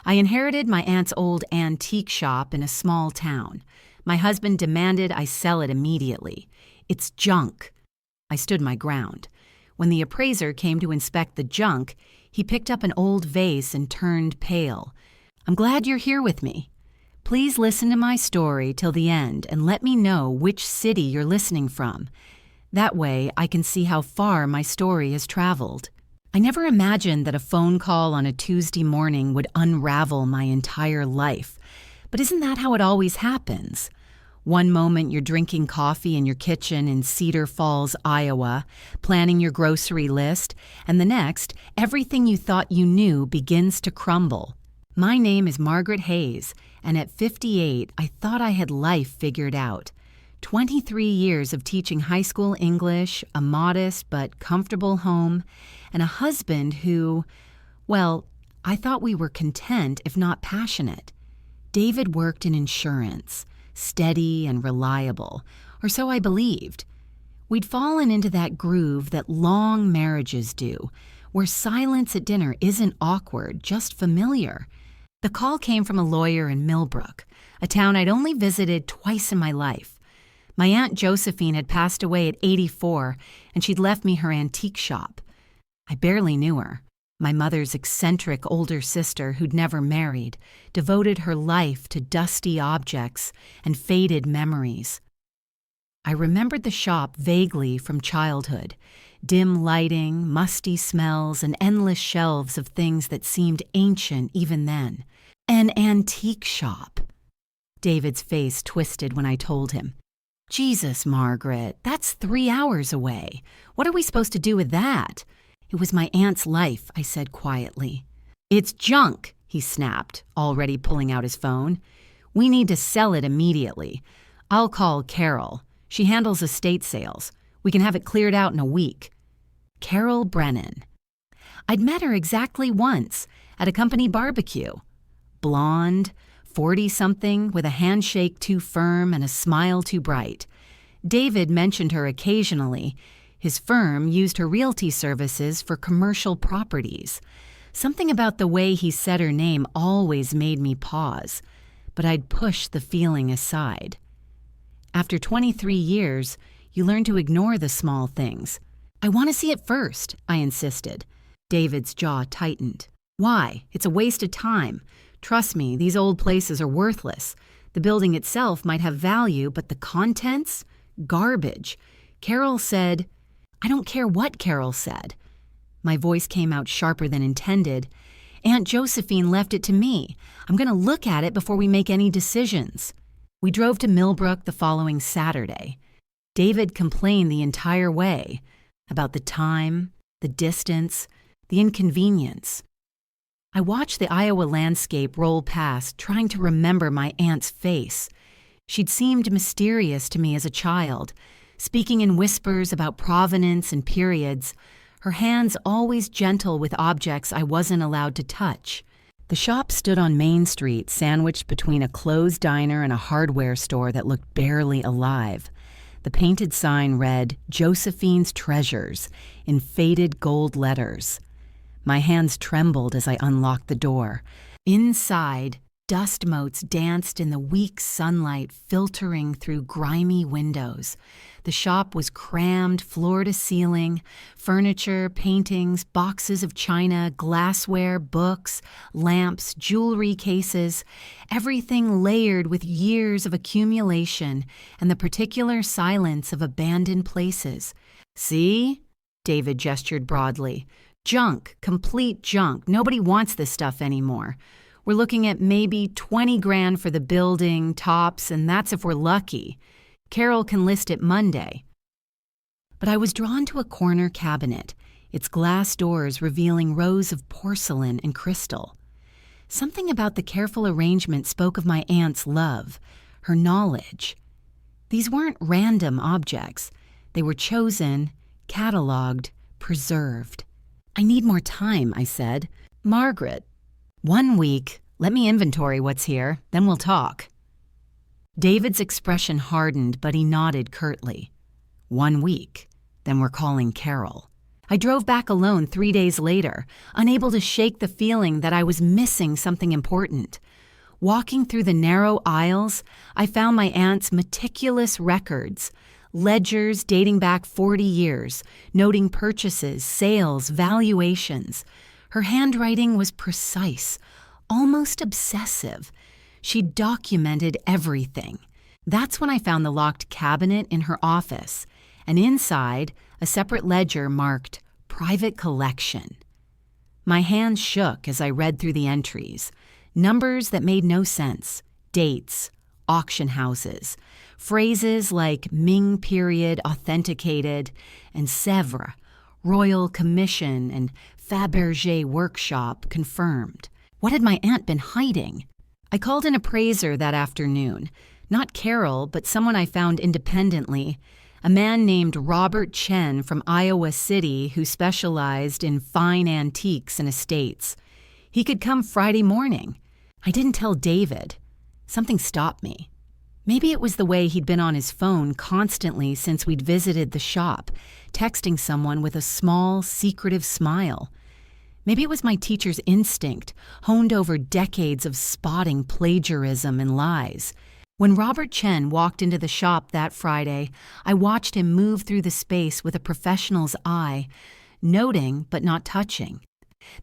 I inherited my aunt's old antique shop in a small town. My husband demanded I sell it immediately. It's junk. I stood my ground. When the appraiser came to inspect the junk, he picked up an old vase and turned pale. I'm glad you're here with me. Please listen to my story till the end and let me know which city you're listening from. That way I can see how far my story has traveled. I never imagined that a phone call on a Tuesday morning would unravel my entire life. But isn't that how it always happens? One moment you're drinking coffee in your kitchen in Cedar Falls, Iowa, planning your grocery list, and the next, everything you thought you knew begins to crumble. My name is Margaret Hayes, and at 58, I thought I had life figured out. 23 years of teaching high school English, a modest but comfortable home, and a husband who, well, I thought we were content if not passionate. David worked in insurance, steady and reliable, or so I believed. We'd fallen into that groove that long marriages do, where silence at dinner isn't awkward, just familiar. The call came from a lawyer in Millbrook, a town I'd only visited twice in my life. My Aunt Josephine had passed away at 84, and she'd left me her antique shop. I barely knew her. My mother's eccentric older sister, who'd never married, devoted her life to dusty objects and faded memories. I remembered the shop vaguely from childhood. Dim lighting, musty smells, and endless shelves of things that seemed ancient even then. An antique shop. David's face twisted when I told him. Jesus, Margaret, that's 3 hours away. What are we supposed to do with that? It was my aunt's life, I said quietly. It's junk, he snapped, already pulling out his phone. We need to sell it immediately. I'll call Carol. She handles estate sales. We can have it cleared out in a week. Carol Brennan. I'd met her exactly once at a company barbecue. Blonde, 40-something, with a handshake too firm and a smile too bright. David mentioned her occasionally. His firm used her realty services for commercial properties. Something about the way he said her name always made me pause, but I'd push the feeling aside. After 23 years, you learn to ignore the small things. I want to see it first, I insisted. David's jaw tightened. Why? It's a waste of time. Trust me, these old places are worthless. The building itself might have value, but the contents? Garbage. Carol said, I don't care what Carol said. My voice came out sharper than intended. Aunt Josephine left it to me. I'm going to look at it before we make any decisions. We drove to Millbrook the following Saturday. David complained the entire way about the time, the distance, the inconvenience. I watched the Iowa landscape roll past, trying to remember my aunt's face. She'd seemed mysterious to me as a child, speaking in whispers about provenance and periods, her hands always gentle with objects I wasn't allowed to touch. The shop stood on Main Street, sandwiched between a closed diner and a hardware store that looked barely alive. The painted sign read, Josephine's Treasures, in faded gold letters. My hands trembled as I unlocked the door. Inside, dust motes danced in the weak sunlight filtering through grimy windows. The shop was crammed floor to ceiling, furniture, paintings, boxes of china, glassware, books, lamps, jewelry cases, everything layered with years of accumulation and the particular silence of abandoned places. See? David gestured broadly. Junk, complete junk. Nobody wants this stuff anymore. We're looking at maybe 20 grand for the building, tops, and that's if we're lucky. Carol can list it Monday. But I was drawn to a corner cabinet, its glass doors revealing rows of porcelain and crystal. Something about the careful arrangement spoke of my aunt's love, her knowledge. These weren't random objects. They were chosen, cataloged, preserved. I need more time, I said. Margaret, 1 week. Let me inventory what's here, then we'll talk. David's expression hardened, but he nodded curtly. 1 week. Then we're calling Carol. I drove back alone 3 days later, unable to shake the feeling that I was missing something important. Walking through the narrow aisles, I found my aunt's meticulous records, ledgers dating back 40 years, noting purchases, sales, valuations. Her handwriting was precise, almost obsessive. She documented everything. That's when I found the locked cabinet in her office, and inside, a separate ledger marked Private Collection. My hands shook as I read through the entries. Numbers that made no sense, dates, auction houses, phrases like Ming period authenticated and Sèvres, Royal Commission and Fabergé workshop confirmed. What had my aunt been hiding? I called an appraiser that afternoon, not Carol, but someone I found independently, a man named Robert Chen from Iowa City who specialized in fine antiques and estates. He could come Friday morning. I didn't tell David. Something stopped me. Maybe it was the way he'd been on his phone constantly since we'd visited the shop, texting someone with a small, secretive smile. Maybe it was my teacher's instinct, honed over decades of spotting plagiarism and lies. When Robert Chen walked into the shop that Friday, I watched him move through the space with a professional's eye, noting but not touching.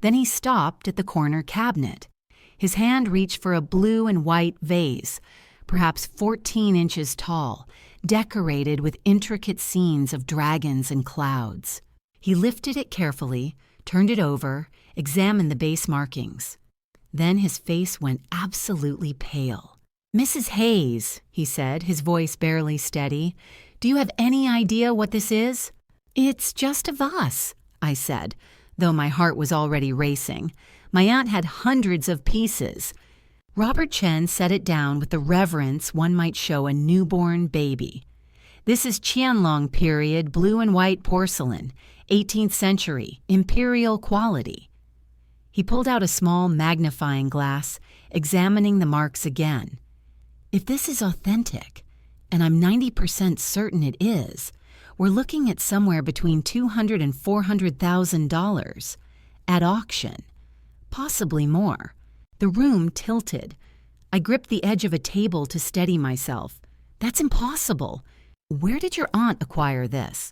Then he stopped at the corner cabinet. His hand reached for a blue and white vase, perhaps 14 inches tall, decorated with intricate scenes of dragons and clouds. He lifted it carefully, turned it over, examined the base markings. Then his face went absolutely pale. "Mrs. Hayes," he said, his voice barely steady, "do you have any idea what this is?" "It's just a vase," I said, though my heart was already racing. My aunt had hundreds of pieces. Robert Chen set it down with the reverence one might show a newborn baby. "This is Qianlong period blue and white porcelain, 18th century, imperial quality." He pulled out a small magnifying glass, examining the marks again. "If this is authentic, and I'm 90% certain it is, we're looking at somewhere between $200,000 and $400,000 at auction. Possibly more." The room tilted. I gripped the edge of a table to steady myself. "That's impossible. Where did your aunt acquire this?"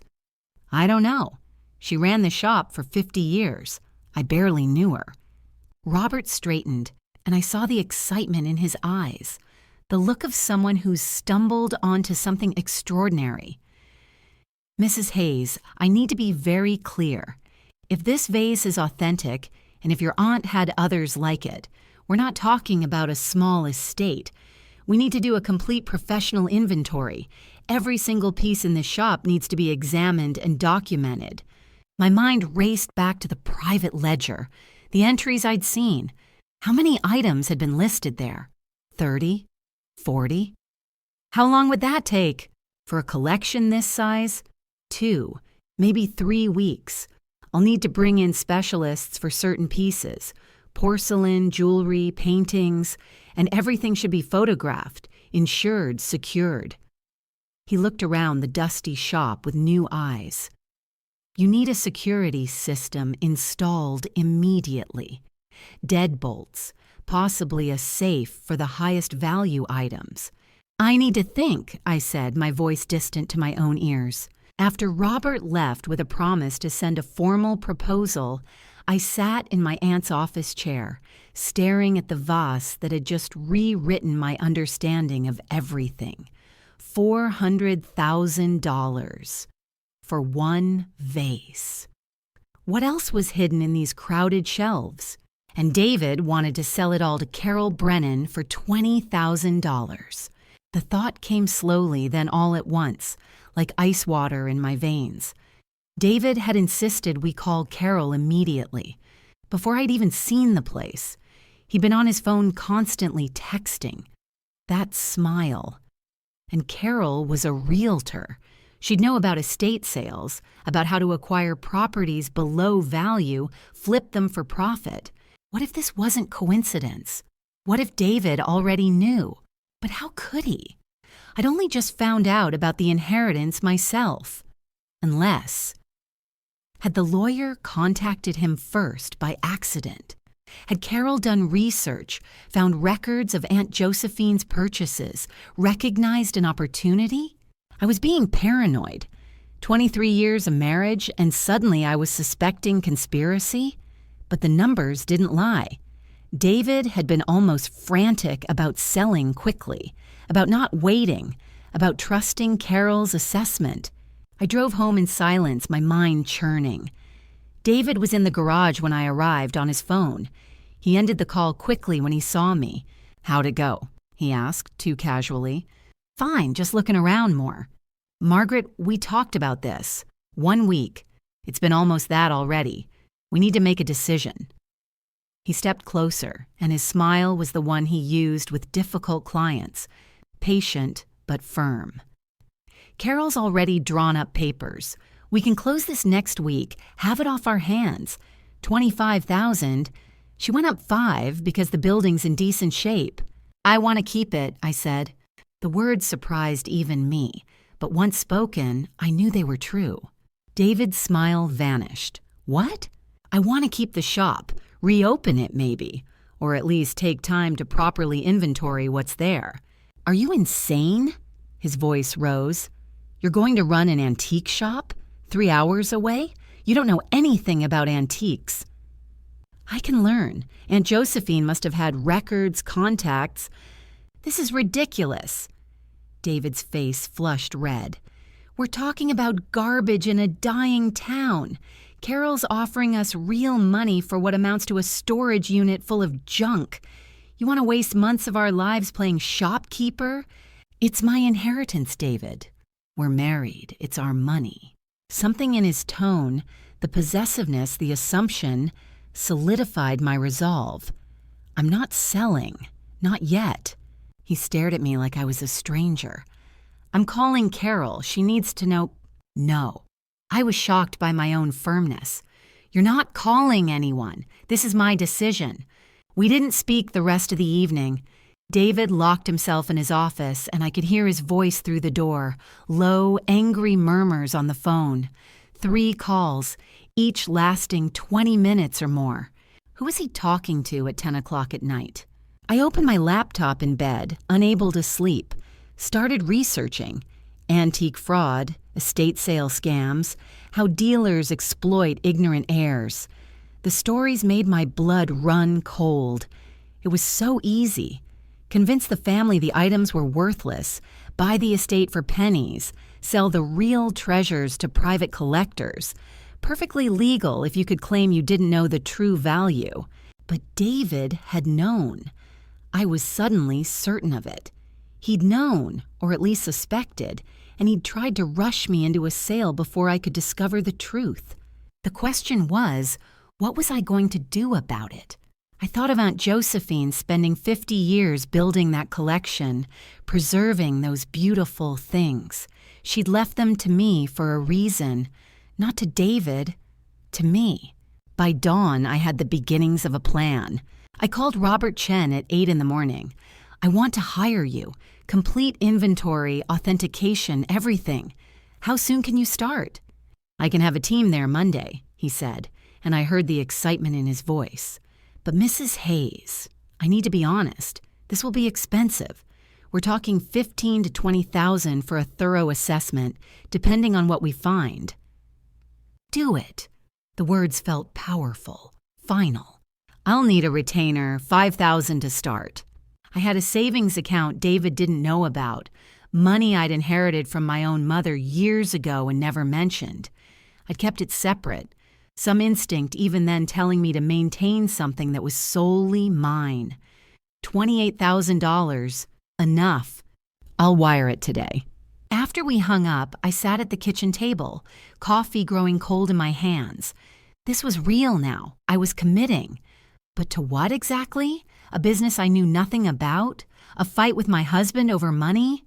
"I don't know. She ran the shop for 50 years. I barely knew her." Robert straightened, and I saw the excitement in his eyes, the look of someone who's stumbled onto something extraordinary. "Mrs. Hayes, I need to be very clear. If this vase is authentic, and if your aunt had others like it, we're not talking about a small estate. We need to do a complete professional inventory. Every single piece in this shop needs to be examined and documented." My mind raced back to the private ledger, the entries I'd seen. How many items had been listed there? 30? 40? How long would that take? For a collection this size? 2, maybe 3 weeks. I'll need to bring in specialists for certain pieces. Porcelain, jewelry, paintings, and everything should be photographed, insured, secured. He looked around the dusty shop with new eyes. "You need a security system installed immediately. Deadbolts, possibly a safe for the highest value items." "I need to think," I said, my voice distant to my own ears. After Robert left with a promise to send a formal proposal, I sat in my aunt's office chair, staring at the vase that had just rewritten my understanding of everything. $400,000 for one vase. What else was hidden in these crowded shelves? And David wanted to sell it all to Carol Brennan for $20,000. The thought came slowly, then all at once, like ice water in my veins. David had insisted we call Carol immediately, before I'd even seen the place. He'd been on his phone constantly texting. That smile. And Carol was a realtor. She'd know about estate sales, about how to acquire properties below value, flip them for profit. What if this wasn't coincidence? What if David already knew? But how could he? I'd only just found out about the inheritance myself. Unless... Had the lawyer contacted him first by accident? Had Carol done research, found records of Aunt Josephine's purchases, recognized an opportunity? I was being paranoid. 23 years of marriage, and suddenly I was suspecting conspiracy? But the numbers didn't lie. David had been almost frantic about selling quickly, about not waiting, about trusting Carol's assessment. I drove home in silence, my mind churning. David was in the garage when I arrived on his phone. He ended the call quickly when he saw me. "How'd it go?" he asked, too casually. "Fine, just looking around more." "Margaret, we talked about this. 1 week. It's been almost that already. We need to make a decision." He stepped closer, and his smile was the one he used with difficult clients, patient but firm. "Carol's already drawn up papers. We can close this next week, have it off our hands. 25,000. She went up 5 because the building's in decent shape." "I want to keep it," I said. The words surprised even me, but once spoken, I knew they were true. David's smile vanished. "What?" "I want to keep the shop. Reopen it, maybe, or at least take time to properly inventory what's there." "Are you insane?" His voice rose. "You're going to run an antique shop? 3 hours away? You don't know anything about antiques." "I can learn. Aunt Josephine must have had records, contacts." "This is ridiculous." David's face flushed red. "We're talking about garbage in a dying town. Carol's offering us real money for what amounts to a storage unit full of junk. You want to waste months of our lives playing shopkeeper? It's my inheritance, David. We're married. It's our money." Something in his tone, the possessiveness, the assumption, solidified my resolve. "I'm not selling. Not yet." He stared at me like I was a stranger. "I'm calling Carol. She needs to know." "No." I was shocked by my own firmness. "You're not calling anyone. This is my decision." We didn't speak the rest of the evening. David locked himself in his office, and I could hear his voice through the door, low, angry murmurs on the phone. 3 calls, each lasting 20 minutes or more. Who was he talking to at 10 o'clock at night? I opened my laptop in bed, unable to sleep, started researching. Antique fraud, estate sale scams, how dealers exploit ignorant heirs. The stories made my blood run cold. It was so easy. Convince the family the items were worthless, buy the estate for pennies, sell the real treasures to private collectors. Perfectly legal if you could claim you didn't know the true value. But David had known. I was suddenly certain of it. He'd known, or at least suspected, and he'd tried to rush me into a sale before I could discover the truth. The question was, what was I going to do about it? I thought of Aunt Josephine spending 50 years building that collection, preserving those beautiful things. She'd left them to me for a reason, not to David, to me. By dawn, I had the beginnings of a plan. I called Robert Chen at 8 in the morning. "I want to hire you. Complete inventory, authentication, everything. How soon can you start?" "I can have a team there Monday," he said, and I heard the excitement in his voice. "But Mrs. Hayes, I need to be honest. This will be expensive. We're talking 15 to 20,000 for a thorough assessment, depending on what we find." "Do it." The words felt powerful, final. "I'll need a retainer, 5,000 to start." I had a savings account David didn't know about, money I'd inherited from my own mother years ago and never mentioned. I'd kept it separate, some instinct even then telling me to maintain something that was solely mine. $28,000, enough. "I'll wire it today." After we hung up, I sat at the kitchen table, coffee growing cold in my hands. This was real now. I was committing. But to what exactly? A business I knew nothing about? A fight with my husband over money?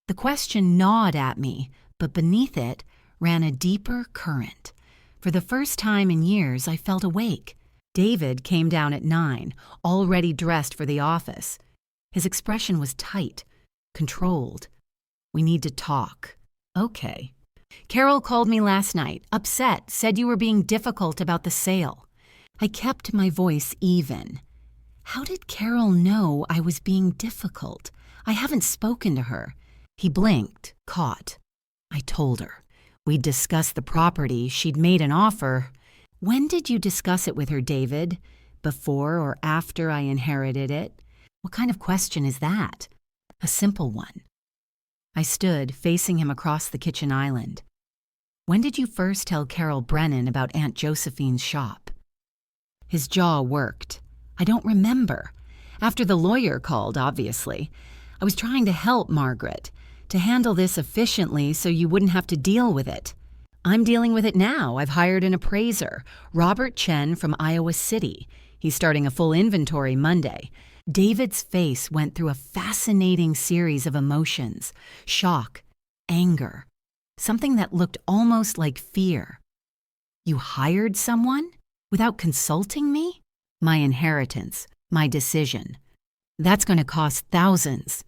The question gnawed at me, but beneath it ran a deeper current. For the first time in years, I felt awake. David came down at 9, already dressed for the office. His expression was tight, controlled. "We need to talk." "Okay." Carol called me last night, upset, said you were being difficult about the sale. I kept my voice even. How did Carol know I was being difficult? I haven't spoken to her. He blinked, caught. I told her. We'd discussed the property. She'd made an offer. When did you discuss it with her, David? Before or after I inherited it? What kind of question is that? A simple one. I stood, facing him across the kitchen island. When did you first tell Carol Brennan about Aunt Josephine's shop? His jaw worked. I don't remember. After the lawyer called, obviously. I was trying to help Margaret, to handle this efficiently so you wouldn't have to deal with it. I'm dealing with it now. I've hired an appraiser, Robert Chen from Iowa City. He's starting a full inventory Monday. David's face went through a fascinating series of emotions: shock, anger, something that looked almost like fear. You hired someone? Without consulting me? My inheritance, my decision. That's going to cost thousands.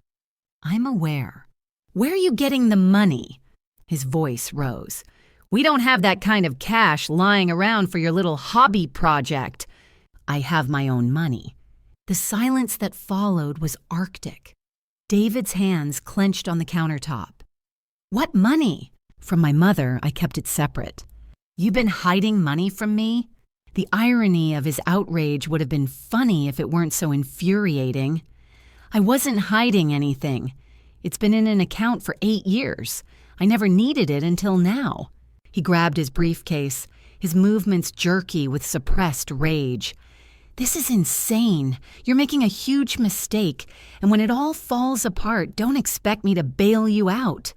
I'm aware. Where are you getting the money? His voice rose. We don't have that kind of cash lying around for your little hobby project. I have my own money. The silence that followed was arctic. David's hands clenched on the countertop. What money? From my mother, I kept it separate. You've been hiding money from me? The irony of his outrage would have been funny if it weren't so infuriating. I wasn't hiding anything. It's been in an account for 8 years. I never needed it until now. He grabbed his briefcase, his movements jerky with suppressed rage. This is insane. You're making a huge mistake, and when it all falls apart, don't expect me to bail you out.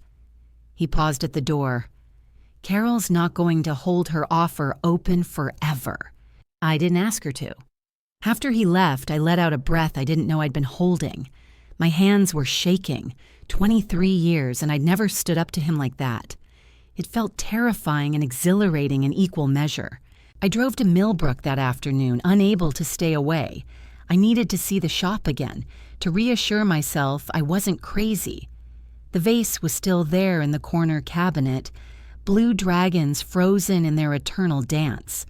He paused at the door. Carol's not going to hold her offer open forever. I didn't ask her to. After he left, I let out a breath I didn't know I'd been holding. My hands were shaking. 23 years, and I'd never stood up to him like that. It felt terrifying and exhilarating in equal measure. I drove to Millbrook that afternoon, unable to stay away. I needed to see the shop again, to reassure myself I wasn't crazy. The vase was still there in the corner cabinet, blue dragons frozen in their eternal dance.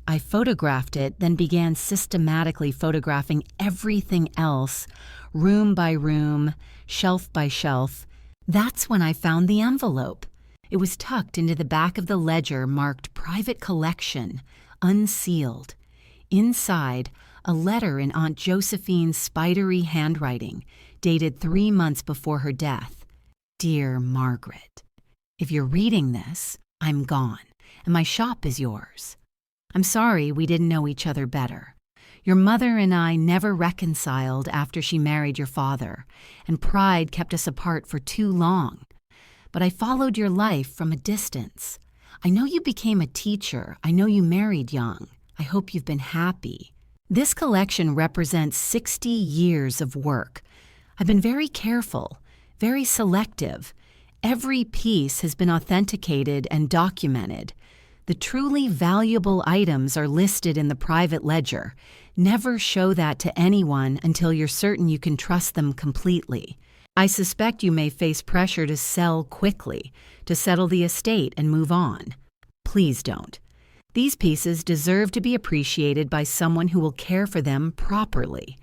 I photographed it, then began systematically photographing everything else, room by room, shelf by shelf. That's when I found the envelope. It was tucked into the back of the ledger marked Private Collection, unsealed. Inside, a letter in Aunt Josephine's spidery handwriting, dated 3 months before her death. Dear Margaret, if you're reading this, I'm gone, and my shop is yours. I'm sorry we didn't know each other better. Your mother and I never reconciled after she married your father, and pride kept us apart for too long. But I followed your life from a distance. I know you became a teacher. I know you married young. I hope you've been happy. This collection represents 60 years of work. I've been very careful, very selective. Every piece has been authenticated and documented. The truly valuable items are listed in the private ledger. Never show that to anyone until you're certain you can trust them completely. I suspect you may face pressure to sell quickly, to settle the estate and move on. Please don't. These pieces deserve to be appreciated by someone who will care for them properly.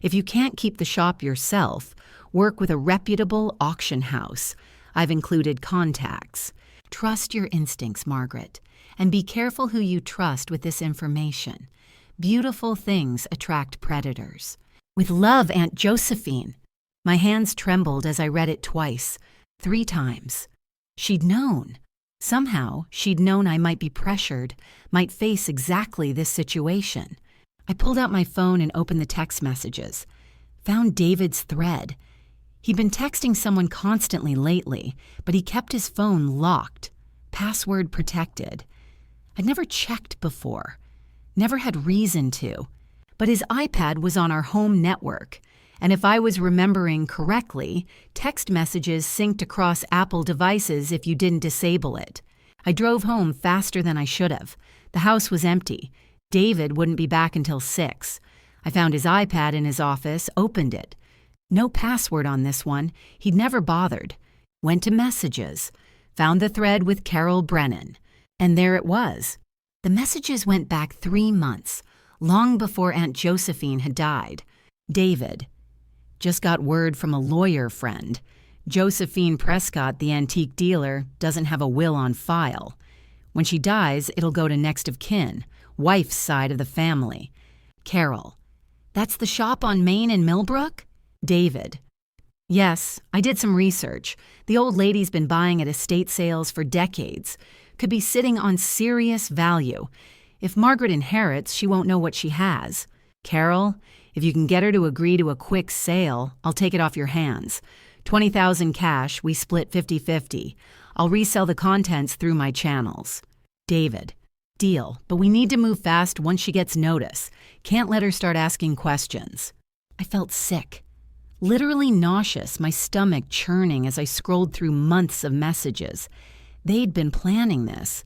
If you can't keep the shop yourself, work with a reputable auction house. I've included contacts. Trust your instincts, Margaret, and be careful who you trust with this information. Beautiful things attract predators. With love, Aunt Josephine. My hands trembled as I read it twice, 3 times. She'd known. Somehow, she'd known I might be pressured, might face exactly this situation. I pulled out my phone and opened the text messages. Found David's thread. He'd been texting someone constantly lately, but he kept his phone locked, password protected. I'd never checked before, never had reason to, but his iPad was on our home network, and if I was remembering correctly, text messages synced across Apple devices if you didn't disable it. I drove home faster than I should have. The house was empty. David wouldn't be back until 6. I found his iPad in his office, opened it. No password on this one. He'd never bothered. Went to messages. Found the thread with Carol Brennan. And there it was. The messages went back 3 months, long before Aunt Josephine had died. David. Just got word from a lawyer friend. Josephine Prescott, the antique dealer, doesn't have a will on file. When she dies, it'll go to next of kin, wife's side of the family. Carol. That's the shop on Main in Millbrook? David. Yes, I did some research. The old lady's been buying at estate sales for decades. Could be sitting on serious value. If Margaret inherits, she won't know what she has. Carol, if you can get her to agree to a quick sale, I'll take it off your hands. $20,000 cash, we split 50-50. I'll resell the contents through my channels. David. Deal, but we need to move fast once she gets notice. Can't let her start asking questions. I felt sick. Literally nauseous, my stomach churning as I scrolled through months of messages. They'd been planning this,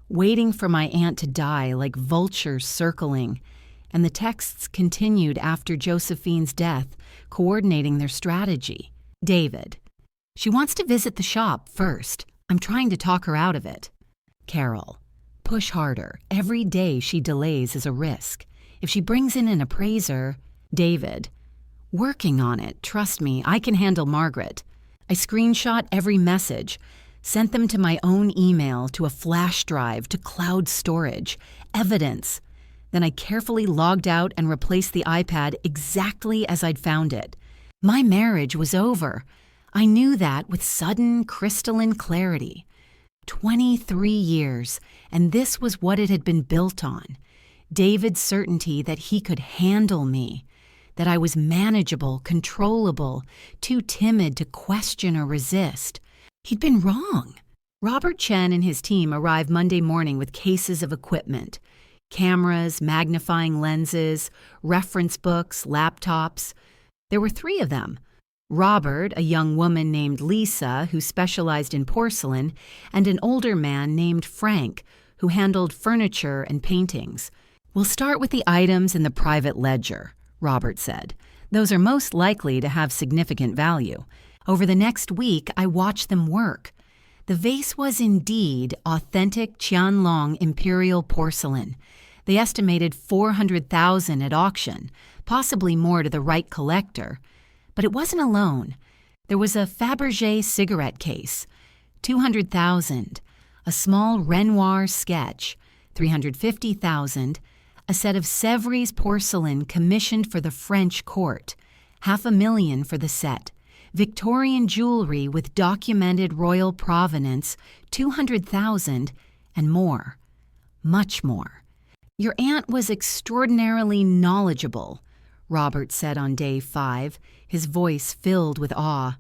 waiting for my aunt to die like vultures circling, and the texts continued after Josephine's death, coordinating their strategy. David. She wants to visit the shop first. I'm trying to talk her out of it. Carol. Push harder. Every day she delays is a risk. If she brings in an appraiser... David. Working on it. Trust me, I can handle Margaret. I screenshot every message, sent them to my own email, to a flash drive, to cloud storage. Evidence. Then I carefully logged out and replaced the iPad exactly as I'd found it. My marriage was over. I knew that with sudden, crystalline clarity. 23 years, and this was what it had been built on. David's certainty that he could handle me, that I was manageable, controllable, too timid to question or resist. He'd been wrong. Robert Chen and his team arrived Monday morning with cases of equipment. Cameras, magnifying lenses, reference books, laptops. There were 3 of them. Robert, a young woman named Lisa, who specialized in porcelain, and an older man named Frank, who handled furniture and paintings. We'll start with the items in the private ledger, Robert said. Those are most likely to have significant value. Over the next week, I watched them work. The vase was indeed authentic Qianlong imperial porcelain. They estimated $400,000 at auction, possibly more to the right collector. But it wasn't alone. There was a Fabergé cigarette case, $200,000, a small Renoir sketch, $350,000, a set of Sèvres porcelain commissioned for the French court, $500,000 for the set, Victorian jewelry with documented royal provenance, $200,000, and more, much more. Your aunt was extraordinarily knowledgeable, Robert said on day 5, his voice filled with awe,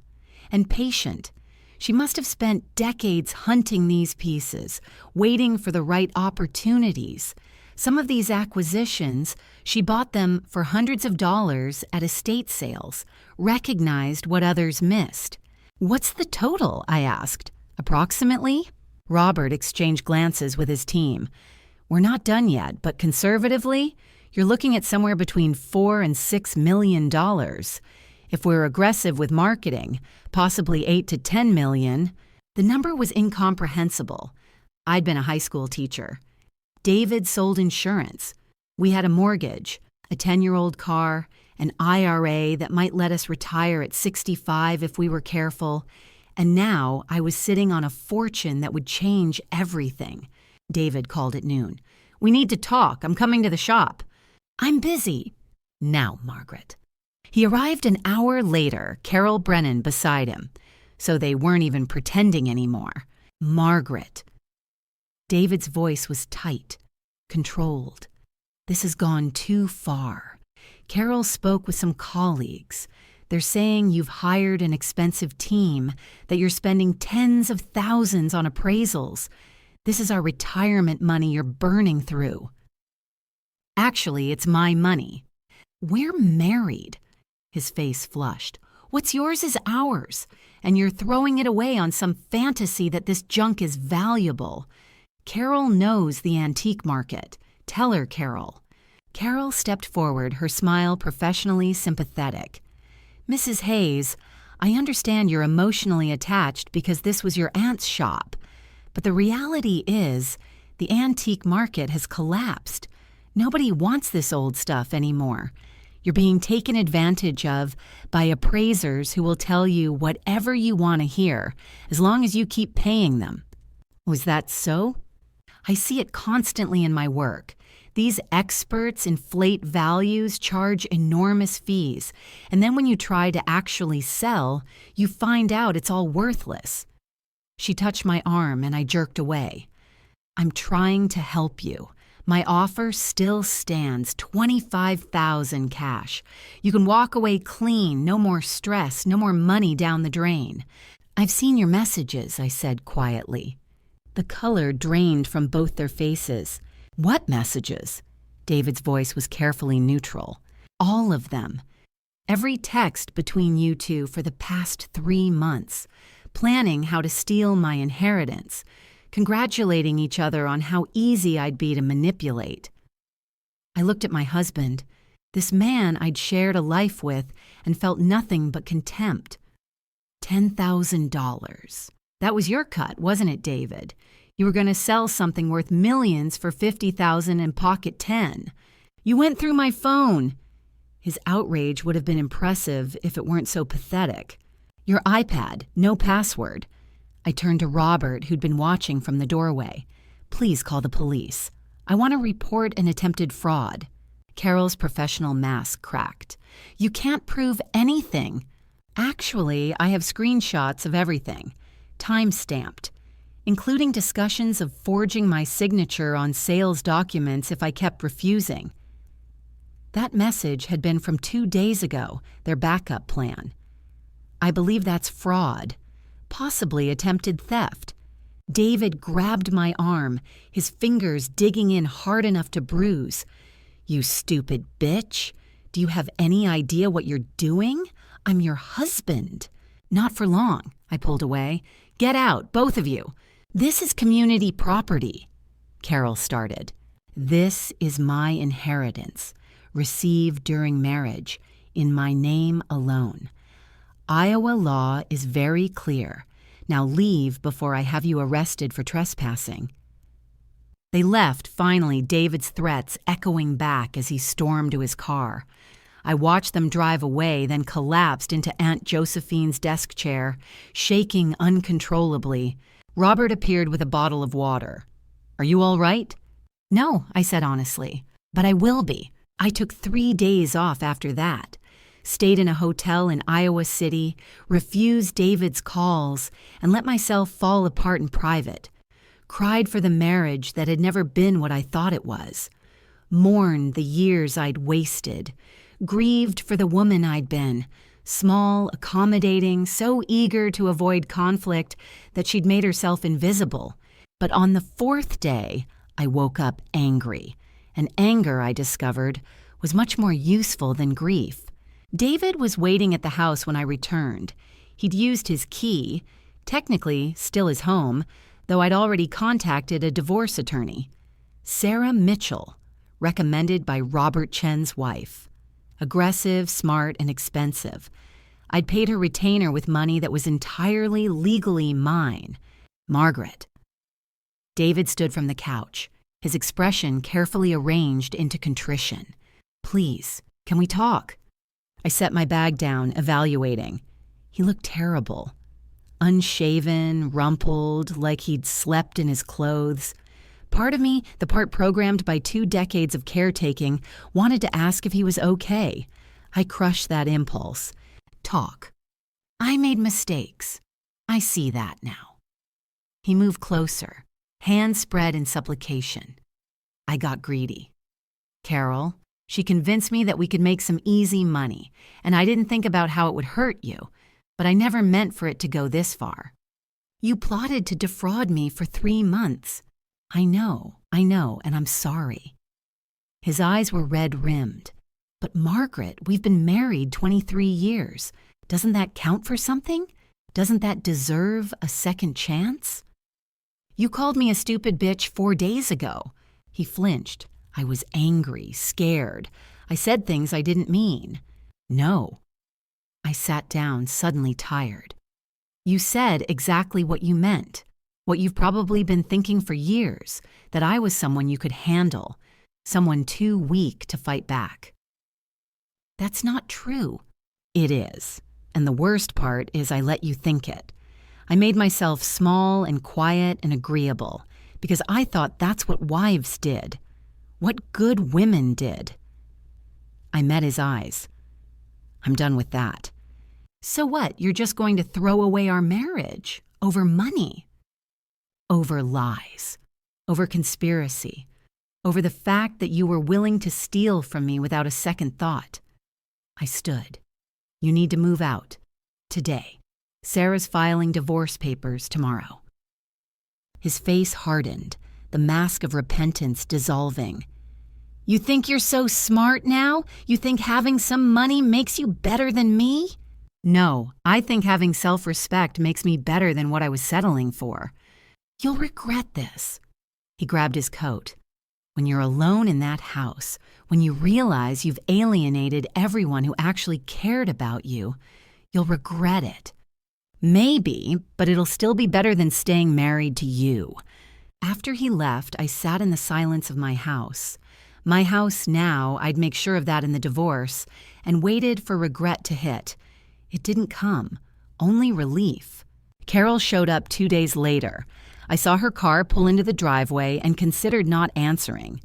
and patient. She must have spent decades hunting these pieces, waiting for the right opportunities. Some of these acquisitions, she bought them for hundreds of dollars at estate sales, recognized what others missed. What's the total? I asked. Approximately? Robert exchanged glances with his team. We're not done yet, but conservatively, you're looking at somewhere between $4 and $6 million. If we're aggressive with marketing, possibly $8 to $10 million. The number was incomprehensible. I'd been a high school teacher. David sold insurance. We had a mortgage, a 10-year-old car, an IRA that might let us retire at 65 if we were careful. And now I was sitting on a fortune that would change everything. David called at noon. We need to talk. I'm coming to the shop. I'm busy. Now, Margaret. He arrived an hour later, Carol Brennan beside him. So they weren't even pretending anymore. Margaret. David's voice was tight, controlled. This has gone too far. Carol spoke with some colleagues. They're saying you've hired an expensive team, that you're spending tens of thousands on appraisals. This is our retirement money you're burning through. Actually, it's my money. We're married. His face flushed. What's yours is ours, and you're throwing it away on some fantasy that this junk is valuable. Carol knows the antique market. Tell her, Carol. Carol stepped forward, her smile professionally sympathetic. Mrs. Hayes, I understand you're emotionally attached because this was your aunt's shop. But the reality is, the antique market has collapsed. Nobody wants this old stuff anymore. You're being taken advantage of by appraisers who will tell you whatever you want to hear, as long as you keep paying them. Was that so? I see it constantly in my work. These experts inflate values, charge enormous fees, and then when you try to actually sell, you find out it's all worthless. She touched my arm and I jerked away. I'm trying to help you. My offer still stands, $25,000 cash. You can walk away clean, no more stress, no more money down the drain. I've seen your messages, I said quietly. The color drained from both their faces. What messages? David's voice was carefully neutral. All of them. Every text between you two for the past 3 months, planning how to steal my inheritance, congratulating each other on how easy I'd be to manipulate. I looked at my husband, this man I'd shared a life with and felt nothing but contempt. $10,000. That was your cut, wasn't it, David? You were going to sell something worth millions for $50,000 and pocket 10. You went through my phone. His outrage would have been impressive if it weren't so pathetic. Your iPad, no password. I turned to Robert, who'd been watching from the doorway. Please call the police. I want to report an attempted fraud. Carol's professional mask cracked. You can't prove anything. Actually, I have screenshots of everything, time-stamped, including discussions of forging my signature on sales documents if I kept refusing. That message had been from 2 days ago, their backup plan. I believe that's fraud. Possibly attempted theft. David grabbed my arm, his fingers digging in hard enough to bruise. You stupid bitch. Do you have any idea what you're doing? I'm your husband. Not for long, I pulled away. Get out, both of you. This is community property. Carol started. This is my inheritance, received during marriage, in my name alone. Iowa law is very clear. Now leave before I have you arrested for trespassing. They left, finally, David's threats echoing back as he stormed to his car. I watched them drive away, then collapsed into Aunt Josephine's desk chair, shaking uncontrollably. Robert appeared with a bottle of water. Are you all right? No, I said honestly, but I will be. I took 3 days off after that. Stayed in a hotel in Iowa City, refused David's calls, and let myself fall apart in private. Cried for the marriage that had never been what I thought it was. Mourned the years I'd wasted. Grieved for the woman I'd been. Small, accommodating, so eager to avoid conflict that she'd made herself invisible. But on the 4th day, I woke up angry. And anger, I discovered, was much more useful than grief. David was waiting at the house when I returned. He'd used his key, technically still his home, though I'd already contacted a divorce attorney. Sarah Mitchell, recommended by Robert Chen's wife. Aggressive, smart, and expensive. I'd paid her retainer with money that was entirely legally mine. Margaret. David stood from the couch, his expression carefully arranged into contrition. Please, can we talk? I set my bag down, evaluating. He looked terrible. Unshaven, rumpled, like he'd slept in his clothes. Part of me, the part programmed by 2 decades of caretaking, wanted to ask if he was okay. I crushed that impulse. Talk. I made mistakes. I see that now. He moved closer, hands spread in supplication. I got greedy. Carol, she convinced me that we could make some easy money, and I didn't think about how it would hurt you, but I never meant for it to go this far. You plotted to defraud me for 3 months. I know, and I'm sorry. His eyes were red-rimmed. But Margaret, we've been married 23 years. Doesn't that count for something? Doesn't that deserve a second chance? You called me a stupid bitch 4 days ago. He flinched. I was angry, scared. I said things I didn't mean. No. I sat down, suddenly tired. You said exactly what you meant, what you've probably been thinking for years, that I was someone you could handle, someone too weak to fight back. That's not true. It is. And the worst part is I let you think it. I made myself small and quiet and agreeable because I thought that's what wives did, what good women did. I met his eyes. I'm done with that. So what? You're just going to throw away our marriage over money? Over lies, over conspiracy, over the fact that you were willing to steal from me without a second thought. I stood. You need to move out. Today. Sarah's filing divorce papers tomorrow. His face hardened, the mask of repentance dissolving. You think you're so smart now? You think having some money makes you better than me? No, I think having self-respect makes me better than what I was settling for. You'll regret this. He grabbed his coat. When you're alone in that house, when you realize you've alienated everyone who actually cared about you, you'll regret it. Maybe, but it'll still be better than staying married to you. After he left, I sat in the silence of my house. My house now, I'd make sure of that in the divorce, and waited for regret to hit. It didn't come, only relief. Carol showed up 2 days later. I saw her car pull into the driveway and considered not answering.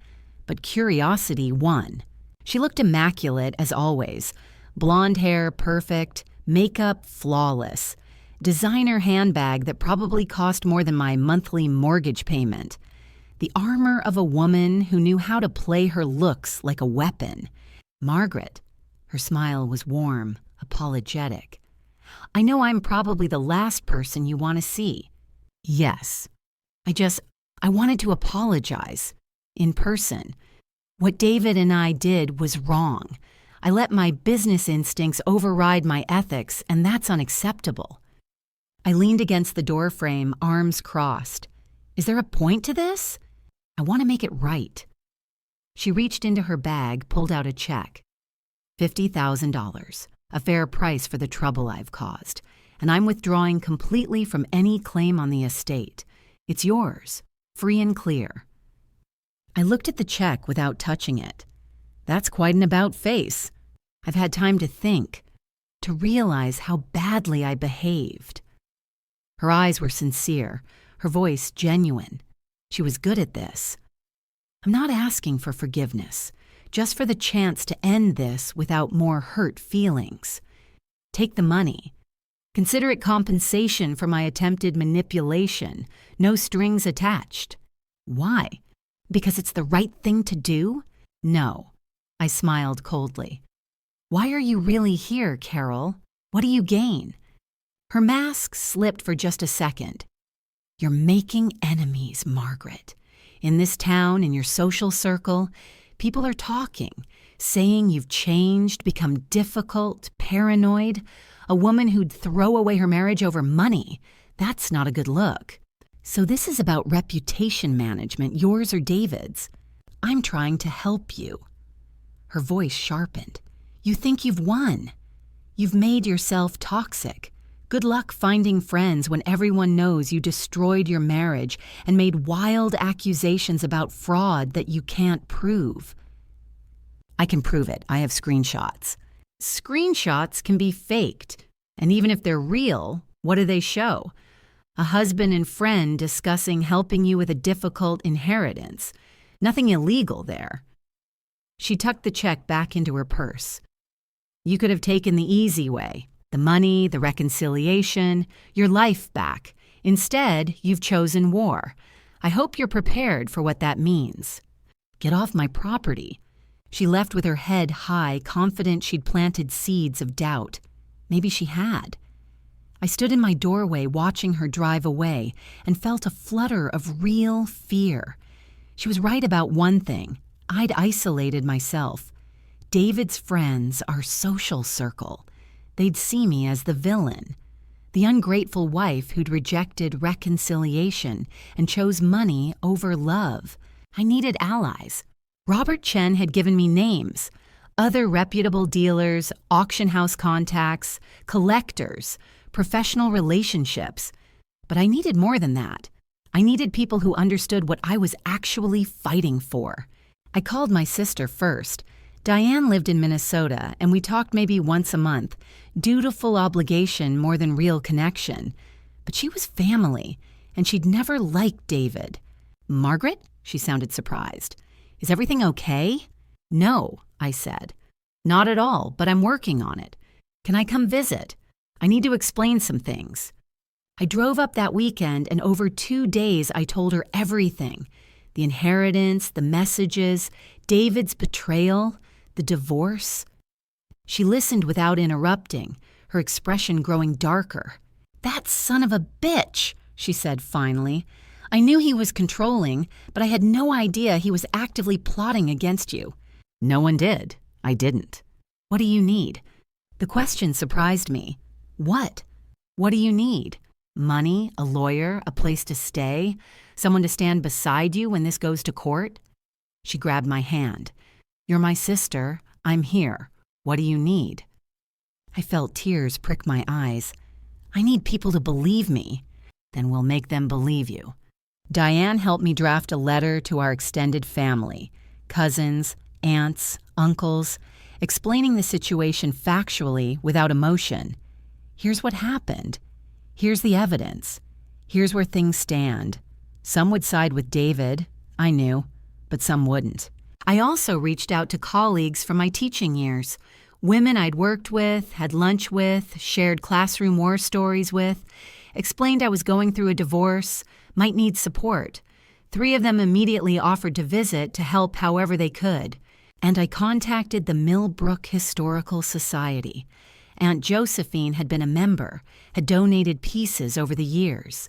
But curiosity won. She looked immaculate as always. Blonde hair perfect, makeup flawless. Designer handbag that probably cost more than my monthly mortgage payment. The armor of a woman who knew how to play her looks like a weapon. Margaret. Her smile was warm, apologetic. I know I'm probably the last person you want to see. Yes. I wanted to apologize. In person. What David and I did was wrong. I let my business instincts override my ethics, and that's unacceptable. I leaned against the doorframe, arms crossed. Is there a point to this? I want to make it right. She reached into her bag, pulled out a check. $50,000, a fair price for the trouble I've caused, and I'm withdrawing completely from any claim on the estate. It's yours, free and clear. I looked at the check without touching it. That's quite an about-face. I've had time to think, to realize how badly I behaved. Her eyes were sincere, her voice genuine. She was good at this. I'm not asking for forgiveness, just for the chance to end this without more hurt feelings. Take the money. Consider it compensation for my attempted manipulation, no strings attached. Why? Because it's the right thing to do? No. I smiled coldly. Why are you really here, Carol? What do you gain? Her mask slipped for just a second. You're making enemies, Margaret. In this town, in your social circle, people are talking, saying you've changed, become difficult, paranoid. A woman who'd throw away her marriage over money. That's not a good look. So this is about reputation management, yours or David's. I'm trying to help you. Her voice sharpened. You think you've won. You've made yourself toxic. Good luck finding friends when everyone knows you destroyed your marriage and made wild accusations about fraud that you can't prove. I can prove it. I have screenshots. Screenshots can be faked. And even if they're real, what do they show? A husband and friend discussing helping you with a difficult inheritance. Nothing illegal there. She tucked the check back into her purse. You could have taken the easy way. The money, the reconciliation, your life back. Instead, you've chosen war. I hope you're prepared for what that means. Get off my property. She left with her head high, confident she'd planted seeds of doubt. Maybe she had. I stood in my doorway watching her drive away and felt a flutter of real fear. She was right about one thing. I'd isolated myself. David's friends, our social circle. They'd see me as the villain, the ungrateful wife who'd rejected reconciliation and chose money over love. I needed allies. Robert Chen had given me names. Other reputable dealers, auction house contacts, collectors, professional relationships. But I needed more than that. I needed people who understood what I was actually fighting for. I called my sister first. Diane lived in Minnesota, and we talked maybe once a month. Dutiful obligation more than real connection. But she was family, and she'd never liked David. "Margaret?" She sounded surprised. "Is everything okay?" "No," I said. "Not at all, but I'm working on it. Can I come visit? I need to explain some things." I drove up that weekend, and over 2 days I told her everything. The inheritance, the messages, David's betrayal, the divorce. She listened without interrupting, her expression growing darker. "That son of a bitch," she said finally. "I knew he was controlling, but I had no idea he was actively plotting against you." "No one did. I didn't." "What do you need?" The question surprised me. "What? What do you need? Money, a lawyer, a place to stay, someone to stand beside you when this goes to court?" She grabbed my hand. "You're my sister. I'm here. What do you need?" I felt tears prick my eyes. "I need people to believe me." "Then we'll make them believe you." Diane helped me draft a letter to our extended family, cousins, aunts, uncles, explaining the situation factually without emotion. Here's what happened. Here's the evidence. Here's where things stand. Some would side with David, I knew, but some wouldn't. I also reached out to colleagues from my teaching years, women I'd worked with, had lunch with, shared classroom war stories with, explained I was going through a divorce, might need support. 3 of them immediately offered to visit to help however they could. And I contacted the Millbrook Historical Society. Aunt Josephine had been a member, had donated pieces over the years.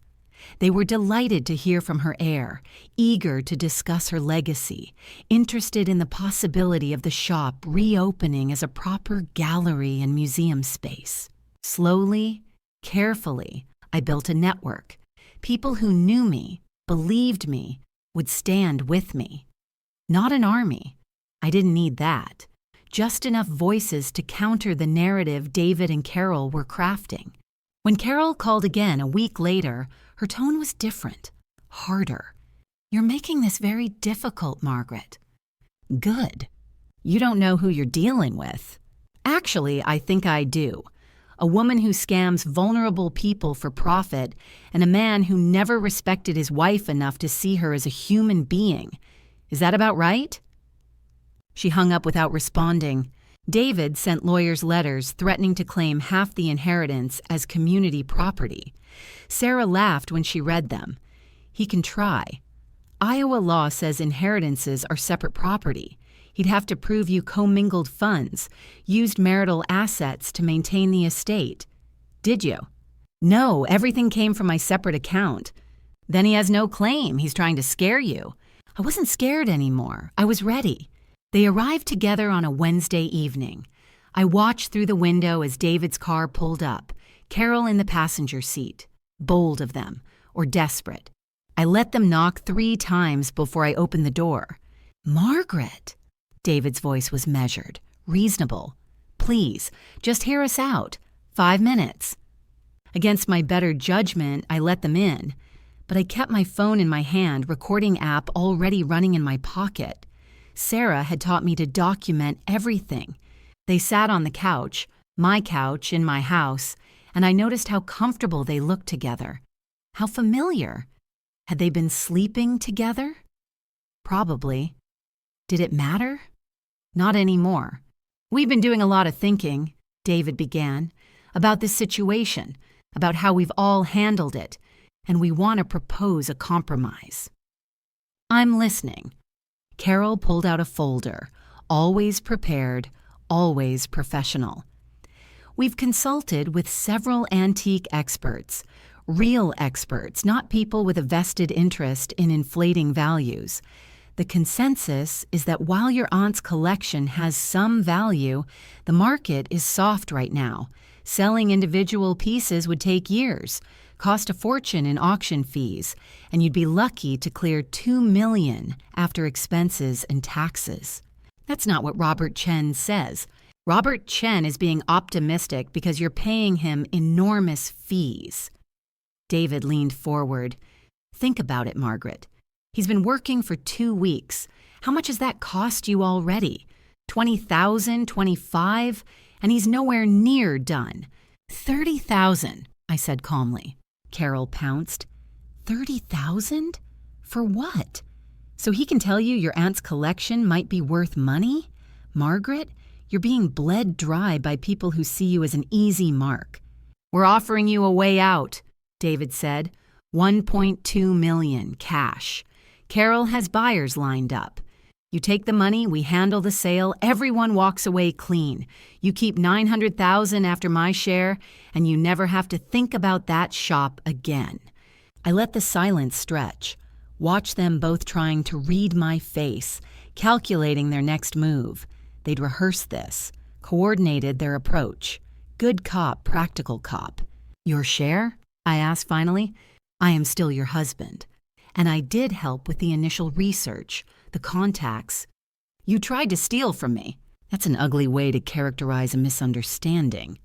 They were delighted to hear from her heir, eager to discuss her legacy, interested in the possibility of the shop reopening as a proper gallery and museum space. Slowly, carefully, I built a network. People who knew me, believed me, would stand with me. Not an army. I didn't need that. Just enough voices to counter the narrative David and Carol were crafting. When Carol called again a week later, her tone was different, harder. "You're making this very difficult, Margaret." "Good. You don't know who you're dealing with." "Actually, I think I do. A woman who scams vulnerable people for profit, and a man who never respected his wife enough to see her as a human being. Is that about right?" She hung up without responding. David sent lawyers letters threatening to claim half the inheritance as community property. Sarah laughed when she read them. "He can try. Iowa law says inheritances are separate property. He'd have to prove you commingled funds, used marital assets to maintain the estate." "Did you?" "No, everything came from my separate account." "Then he has no claim. He's trying to scare you." I wasn't scared anymore. I was ready. They arrived together on a Wednesday evening. I watched through the window as David's car pulled up, Carol in the passenger seat. Bold of them, or desperate. I let them knock 3 times before I opened the door. "Margaret!" David's voice was measured, reasonable. "Please, just hear us out. 5 minutes." Against my better judgment, I let them in, but I kept my phone in my hand, recording app already running in my pocket. Sarah had taught me to document everything. They sat on the couch, my couch in my house, and I noticed how comfortable they looked together. How familiar. Had they been sleeping together? Probably. Did it matter? Not anymore. "We've been doing a lot of thinking," David began, "about this situation, about how we've all handled it, and we want to propose a compromise." "I'm listening." Carol pulled out a folder, always prepared, always professional. "We've consulted with several antique experts, real experts, not people with a vested interest in inflating values. The consensus is that while your aunt's collection has some value, the market is soft right now. Selling individual pieces would take years, cost a fortune in auction fees, and you'd be lucky to clear $2 million after expenses and taxes. That's not what Robert Chen says. Robert Chen is being optimistic because you're paying him enormous fees. David leaned forward. Think about it, Margaret. He's been working for 2 weeks. How much has that cost you already? 20,000, 25, and he's nowhere near done. 30,000, I said calmly. Carol pounced. 30,000? For what? So he can tell you your aunt's collection might be worth money? Margaret, you're being bled dry by people who see you as an easy mark. We're offering you a way out, David said. 1.2 million cash. Carol has buyers lined up. You take the money, we handle the sale, everyone walks away clean. You keep 900,000 after my share, and you never have to think about that shop again. I let the silence stretch. Watch them both trying to read my face, calculating their next move. They'd rehearsed this, coordinated their approach. Good cop, practical cop. Your share? I asked finally. I am still your husband. And I did help with the initial research, the contacts. You tried to steal from me. That's an ugly way to characterize a misunderstanding.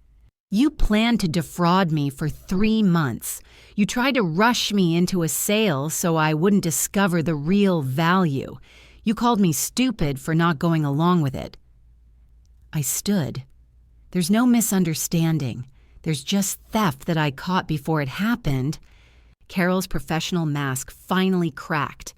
You planned to defraud me for 3 months. You tried to rush me into a sale so I wouldn't discover the real value. You called me stupid for not going along with it. I stood. There's no misunderstanding. There's just theft that I caught before it happened. Carol's professional mask finally cracked.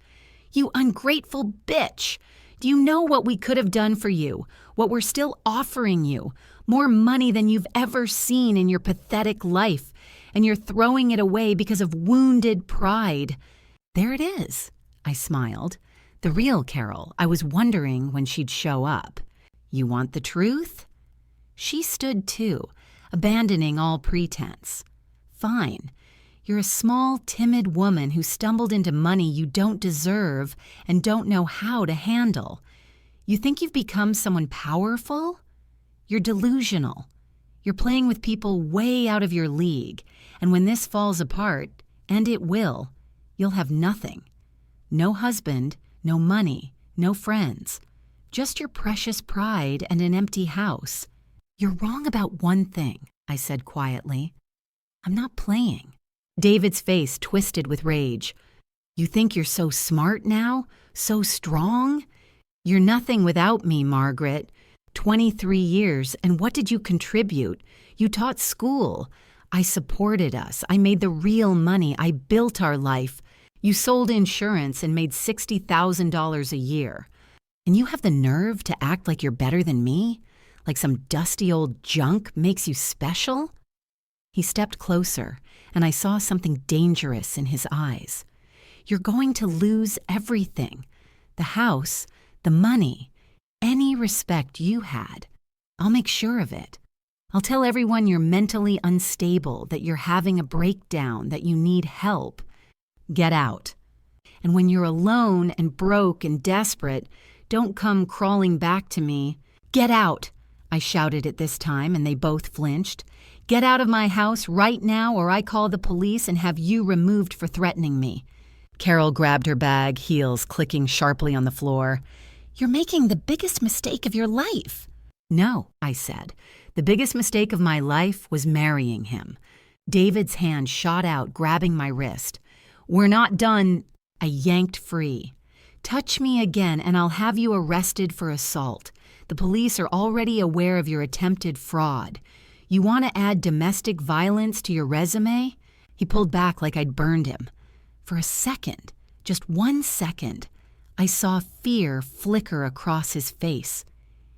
You ungrateful bitch! Do you know what we could have done for you? What we're still offering you? More money than you've ever seen in your pathetic life, and you're throwing it away because of wounded pride. There it is, I smiled. The real Carol. I was wondering when she'd show up. You want the truth? She stood too, abandoning all pretense. Fine. You're a small, timid woman who stumbled into money you don't deserve and don't know how to handle. You think you've become someone powerful? You're delusional. You're playing with people way out of your league, and when this falls apart, and it will, you'll have nothing. No husband, no money, no friends. Just your precious pride and an empty house. You're wrong about one thing, I said quietly. I'm not playing. David's face twisted with rage. You think you're so smart now? So strong? You're nothing without me, Margaret. 23 years, and what did you contribute? You taught school. I supported us. I made the real money. I built our life. You sold insurance and made $60,000 a year. And you have the nerve to act like you're better than me? Like some dusty old junk makes you special? He stepped closer, and I saw something dangerous in his eyes. You're going to lose everything. The house, the money, any respect you had. I'll make sure of it. I'll tell everyone you're mentally unstable, that you're having a breakdown, that you need help. Get out. And when you're alone and broke and desperate, don't come crawling back to me. Get out, I shouted at this time, and they both flinched. Get out of my house right now, or I call the police and have you removed for threatening me. Carol grabbed her bag, heels clicking sharply on the floor. You're making the biggest mistake of your life. No, I said. The biggest mistake of my life was marrying him. David's hand shot out, grabbing my wrist. We're not done. I yanked free. Touch me again and I'll have you arrested for assault. The police are already aware of your attempted fraud. You want to add domestic violence to your resume? He pulled back like I'd burned him. For a second, just 1 second, I saw fear flicker across his face.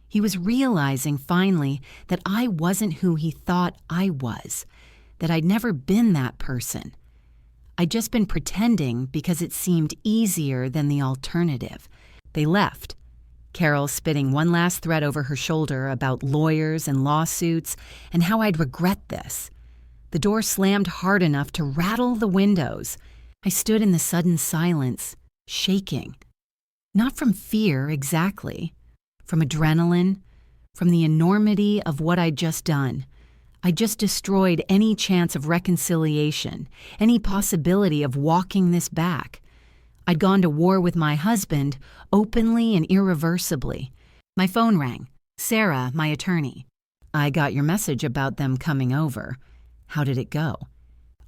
He was realizing finally that I wasn't who he thought I was, that I'd never been that person. I'd just been pretending because it seemed easier than the alternative. They left, Carol spitting one last threat over her shoulder about lawyers and lawsuits and how I'd regret this. The door slammed hard enough to rattle the windows. I stood in the sudden silence, shaking. Not from fear exactly, from adrenaline, from the enormity of what I'd just done. I just destroyed any chance of reconciliation, any possibility of walking this back. I'd gone to war with my husband, openly and irreversibly. My phone rang. Sarah, my attorney. I got your message about them coming over. How did it go?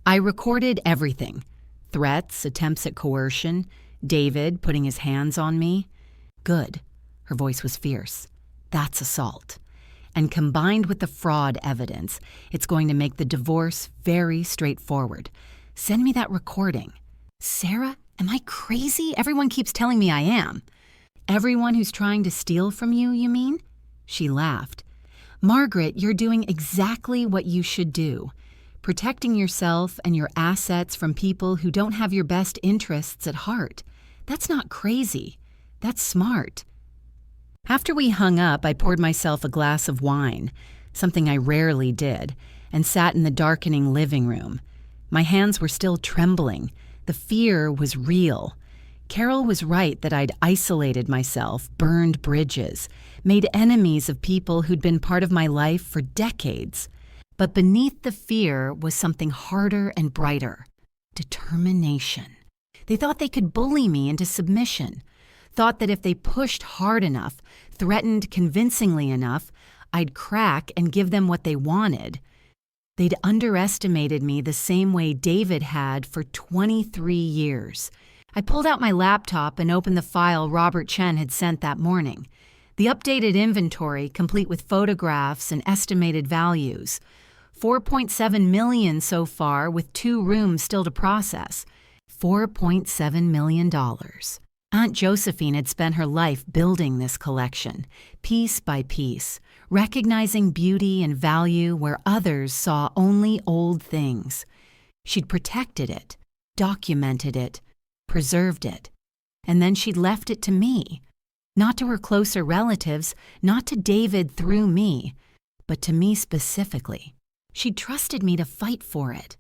I recorded everything. Threats, attempts at coercion, David putting his hands on me. Good. Her voice was fierce. That's assault. And combined with the fraud evidence, it's going to make the divorce very straightforward. Send me that recording. Sarah, am I crazy? Everyone keeps telling me I am. Everyone who's trying to steal from you, you mean? She laughed. Margaret, you're doing exactly what you should do. Protecting yourself and your assets from people who don't have your best interests at heart. That's not crazy. That's smart. After we hung up, I poured myself a glass of wine, something I rarely did, and sat in the darkening living room. My hands were still trembling. The fear was real. Carol was right that I'd isolated myself, burned bridges, made enemies of people who'd been part of my life for decades. But beneath the fear was something harder and brighter. Determination. They thought they could bully me into submission. Thought that if they pushed hard enough, threatened convincingly enough, I'd crack and give them what they wanted. They'd underestimated me the same way David had for 23 years. I pulled out my laptop and opened the file Robert Chen had sent that morning. The updated inventory, complete with photographs and estimated values. $4.7 million so far, with 2 rooms still to process. $4.7 million. Aunt Josephine had spent her life building this collection, piece by piece, recognizing beauty and value where others saw only old things. She'd protected it, documented it, preserved it, and then she'd left it to me. Not to her closer relatives, not to David through me, but to me specifically. She'd trusted me to fight for it,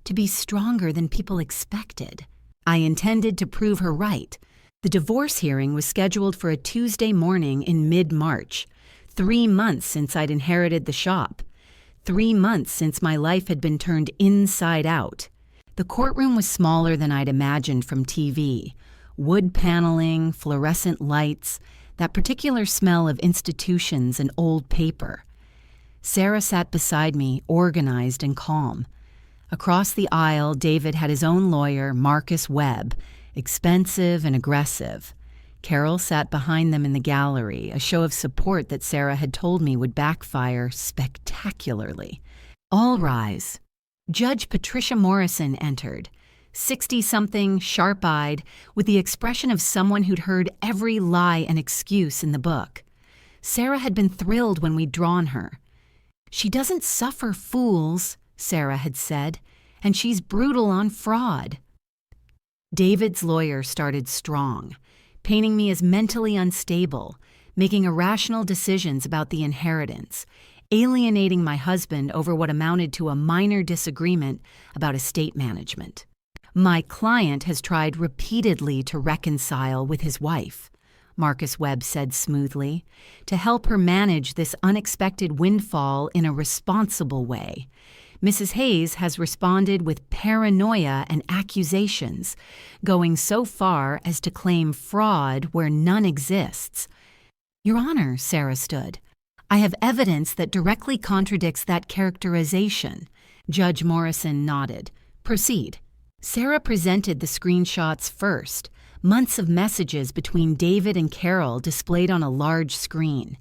to be stronger than people expected. I intended to prove her right. The divorce hearing was scheduled for a Tuesday morning in mid-March, 3 months since I'd inherited the shop, 3 months since my life had been turned inside out. The courtroom was smaller than I'd imagined from TV. Wood paneling, fluorescent lights, that particular smell of institutions and old paper. Sarah sat beside me, organized and calm. Across the aisle, David had his own lawyer, Marcus Webb, expensive and aggressive. Carol sat behind them in the gallery, a show of support that Sarah had told me would backfire spectacularly. All rise. Judge Patricia Morrison entered, 60-something, sharp-eyed, with the expression of someone who'd heard every lie and excuse in the book. Sarah had been thrilled when we'd drawn her. She doesn't suffer fools, Sarah had said, and she's brutal on fraud. David's lawyer started strong, painting me as mentally unstable, making irrational decisions about the inheritance, alienating my husband over what amounted to a minor disagreement about estate management. My client has tried repeatedly to reconcile with his wife, Marcus Webb said smoothly, to help her manage this unexpected windfall in a responsible way. Mrs. Hayes has responded with paranoia and accusations, going so far as to claim fraud where none exists. Your Honor, Sarah stood. I have evidence that directly contradicts that characterization. Judge Morrison nodded. Proceed. Sarah presented the screenshots first, months of messages between David and Carol displayed on a large screen.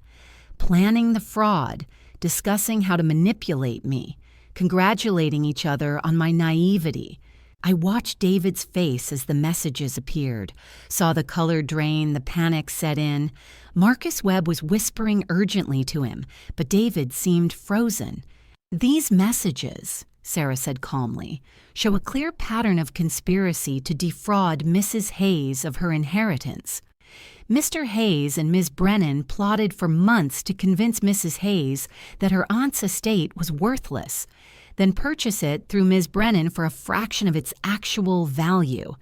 Planning the fraud, discussing how to manipulate me, congratulating each other on my naivety. I watched David's face as the messages appeared, saw the color drain, the panic set in. Marcus Webb was whispering urgently to him, but David seemed frozen. These messages, Sarah said calmly, show a clear pattern of conspiracy to defraud Mrs. Hayes of her inheritance. Mr. Hayes and Ms. Brennan plotted for months to convince Mrs. Hayes that her aunt's estate was worthless, then purchase it through Ms. Brennan for a fraction of its actual value.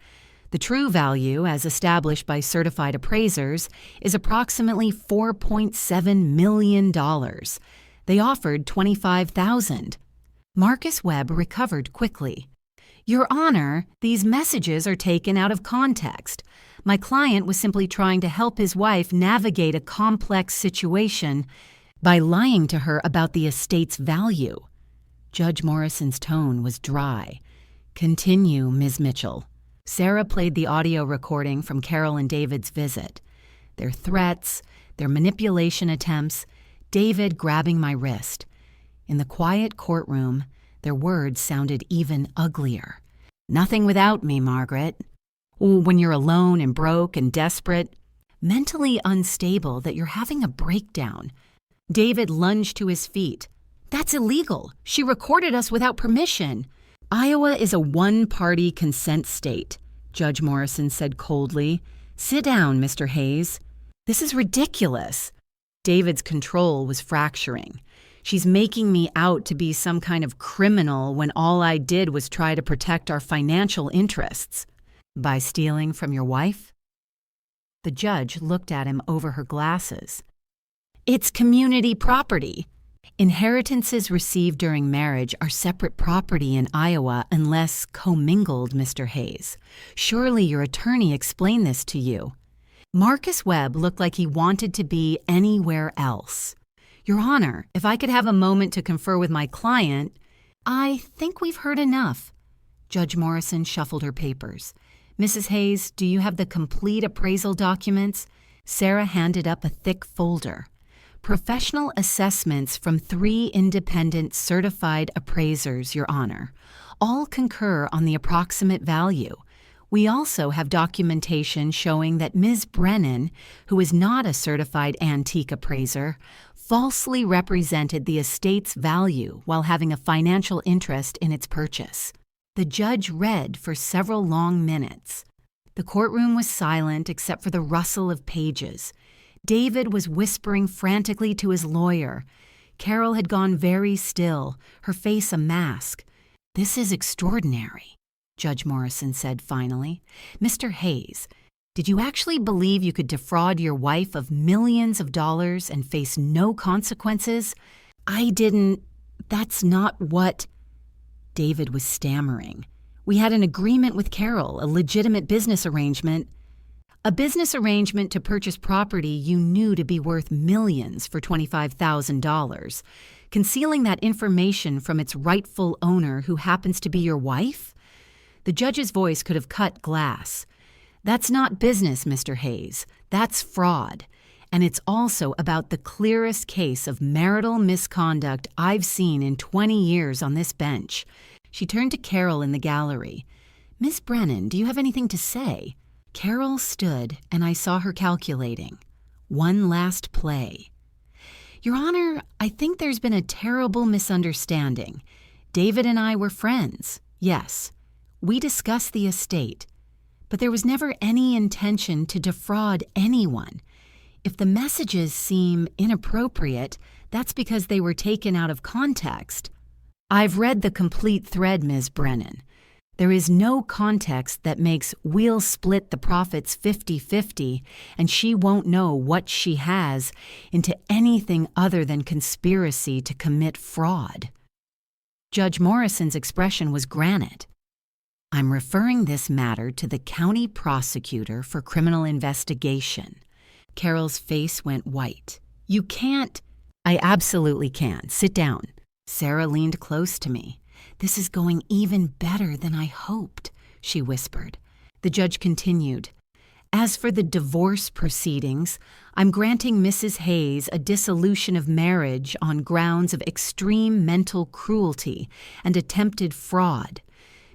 The true value, as established by certified appraisers, is approximately $4.7 million. They offered $25,000. Marcus Webb recovered quickly. Your Honor, these messages are taken out of context. My client was simply trying to help his wife navigate a complex situation by lying to her about the estate's value. Judge Morrison's tone was dry. Continue, Ms. Mitchell. Sarah played the audio recording from Carol and David's visit. Their threats, their manipulation attempts, David grabbing my wrist. In the quiet courtroom, their words sounded even uglier. Nothing without me, Margaret. When you're alone and broke and desperate, mentally unstable that you're having a breakdown. David lunged to his feet. That's illegal. She recorded us without permission. Iowa is a one-party consent state, Judge Morrison said coldly. Sit down, Mr. Hayes. This is ridiculous. David's control was fracturing. She's making me out to be some kind of criminal when all I did was try to protect our financial interests. By stealing from your wife? The judge looked at him over her glasses. It's community property. Inheritances received during marriage are separate property in Iowa unless commingled, Mr. Hayes. Surely your attorney explained this to you. Marcus Webb looked like he wanted to be anywhere else. Your Honor, if I could have a moment to confer with my client, I think we've heard enough. Judge Morrison shuffled her papers. Mrs. Hayes, do you have the complete appraisal documents? Sarah handed up a thick folder. Professional assessments from 3 independent certified appraisers, Your Honor. All concur on the approximate value. We also have documentation showing that Ms. Brennan, who is not a certified antique appraiser, falsely represented the estate's value while having a financial interest in its purchase. The judge read for several long minutes. The courtroom was silent except for the rustle of pages. David was whispering frantically to his lawyer. Carol had gone very still, her face a mask. This is extraordinary, Judge Morrison said finally. Mr. Hayes, did you actually believe you could defraud your wife of millions of dollars and face no consequences? I didn't. That's not what. David was stammering. We had an agreement with Carol, a legitimate business arrangement. A business arrangement to purchase property you knew to be worth millions for $25,000. Concealing that information from its rightful owner who happens to be your wife? The judge's voice could have cut glass. That's not business, Mr. Hayes. That's fraud. And it's also about the clearest case of marital misconduct I've seen in 20 years on this bench. She turned to Carol in the gallery. Miss Brennan, do you have anything to say? Carol stood, and I saw her calculating. One last play. Your Honor, I think there's been a terrible misunderstanding. David and I were friends, yes. We discussed the estate. But there was never any intention to defraud anyone. If the messages seem inappropriate, that's because they were taken out of context. I've read the complete thread, Ms. Brennan. There is no context that makes we'll split the profits 50-50 and she won't know what she has into anything other than conspiracy to commit fraud. Judge Morrison's expression was granite. I'm referring this matter to the county prosecutor for criminal investigation. Carol's face went white. You can't. I absolutely can. Sit down. Sarah leaned close to me. This is going even better than I hoped, she whispered. The judge continued. As for the divorce proceedings, I'm granting Mrs. Hayes a dissolution of marriage on grounds of extreme mental cruelty and attempted fraud.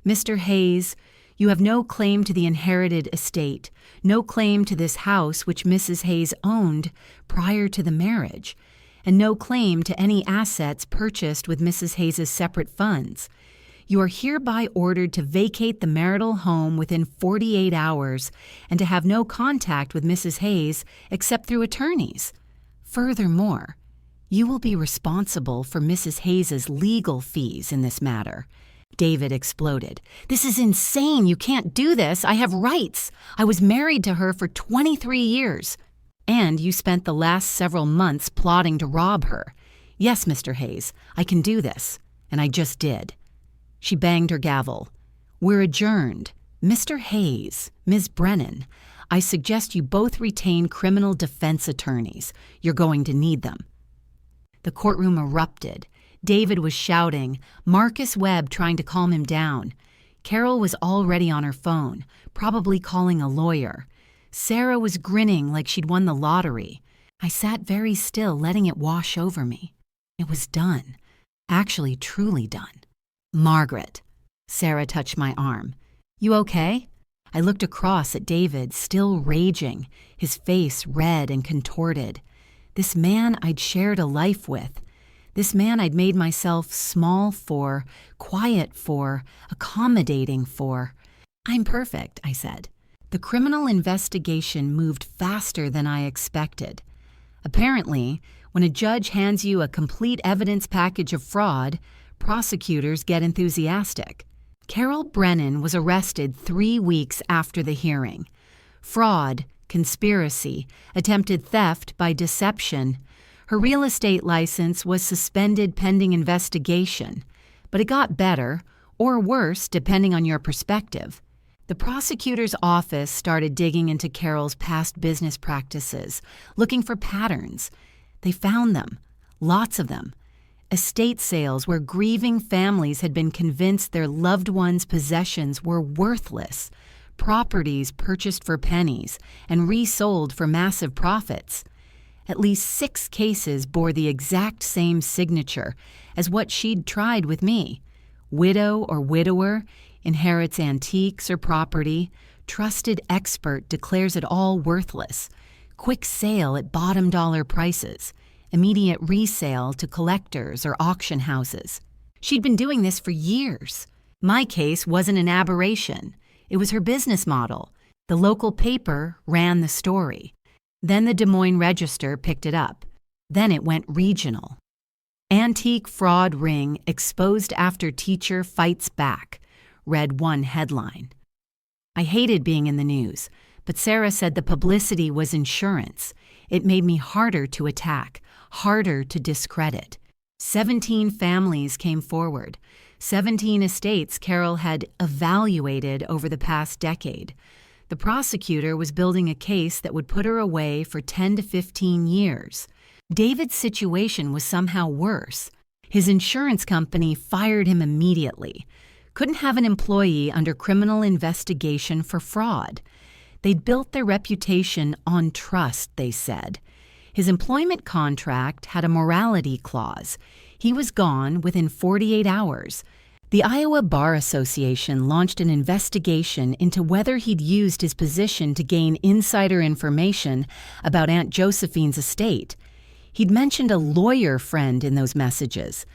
Mr. Hayes, you have no claim to the inherited estate, no claim to this house which Mrs. Hayes owned prior to the marriage, and no claim to any assets purchased with Mrs. Hayes's separate funds. You are hereby ordered to vacate the marital home within 48 hours and to have no contact with Mrs. Hayes except through attorneys. Furthermore, you will be responsible for Mrs. Hayes's legal fees in this matter. David exploded. This is insane. You can't do this. I have rights. I was married to her for 23 years. And you spent the last several months plotting to rob her. Yes, Mr. Hayes, I can do this. And I just did. She banged her gavel. We're adjourned. Mr. Hayes, Ms. Brennan, I suggest you both retain criminal defense attorneys. You're going to need them." The courtroom erupted. David was shouting, Marcus Webb trying to calm him down. Carol was already on her phone, probably calling a lawyer. Sarah was grinning like she'd won the lottery. I sat very still, letting it wash over me. It was done. Actually, truly done. "Margaret." Sarah touched my arm. "You okay?" I looked across at David, still raging, his face red and contorted. This man I'd shared a life with. This man I'd made myself small for, quiet for, accommodating for. "I'm perfect," I said. The criminal investigation moved faster than I expected. Apparently, when a judge hands you a complete evidence package of fraud, prosecutors get enthusiastic. Carol Brennan was arrested 3 weeks after the hearing. Fraud, conspiracy, attempted theft by deception. Her real estate license was suspended pending investigation, but it got better, or worse, depending on your perspective. The prosecutor's office started digging into Carol's past business practices, looking for patterns. They found them, lots of them. Estate sales where grieving families had been convinced their loved ones' possessions were worthless, properties purchased for pennies and resold for massive profits. At least 6 cases bore the exact same signature as what she'd tried with me. Widow or widower inherits antiques or property. Trusted expert declares it all worthless. Quick sale at bottom dollar prices. Immediate resale to collectors or auction houses. She'd been doing this for years. My case wasn't an aberration. It was her business model. The local paper ran the story. Then the Des Moines Register picked it up. Then it went regional. "Antique fraud ring exposed after teacher fights back," read one headline. I hated being in the news, but Sarah said the publicity was insurance. It made me harder to attack, harder to discredit. 17 families came forward. 17 estates Carol had evaluated over the past decade. The prosecutor was building a case that would put her away for 10 to 15 years. David's situation was somehow worse. His insurance company fired him immediately. Couldn't have an employee under criminal investigation for fraud. They'd built their reputation on trust, they said. His employment contract had a morality clause. He was gone within 48 hours. The Iowa Bar Association launched an investigation into whether he'd used his position to gain insider information about Aunt Josephine's estate. He'd mentioned a lawyer friend in those messages.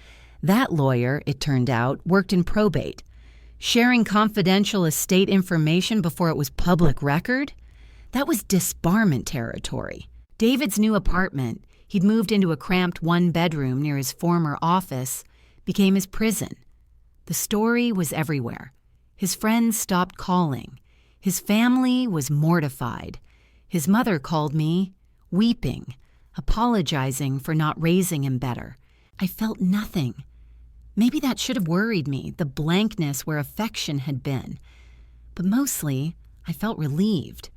That lawyer, it turned out, worked in probate. Sharing confidential estate information before it was public record? That was disbarment territory. David's new apartment, he'd moved into a cramped 1-bedroom near his former office, became his prison. The story was everywhere. His friends stopped calling. His family was mortified. His mother called me, weeping, apologizing for not raising him better. I felt nothing. Maybe that should have worried me, the blankness where affection had been. But mostly, I felt relieved.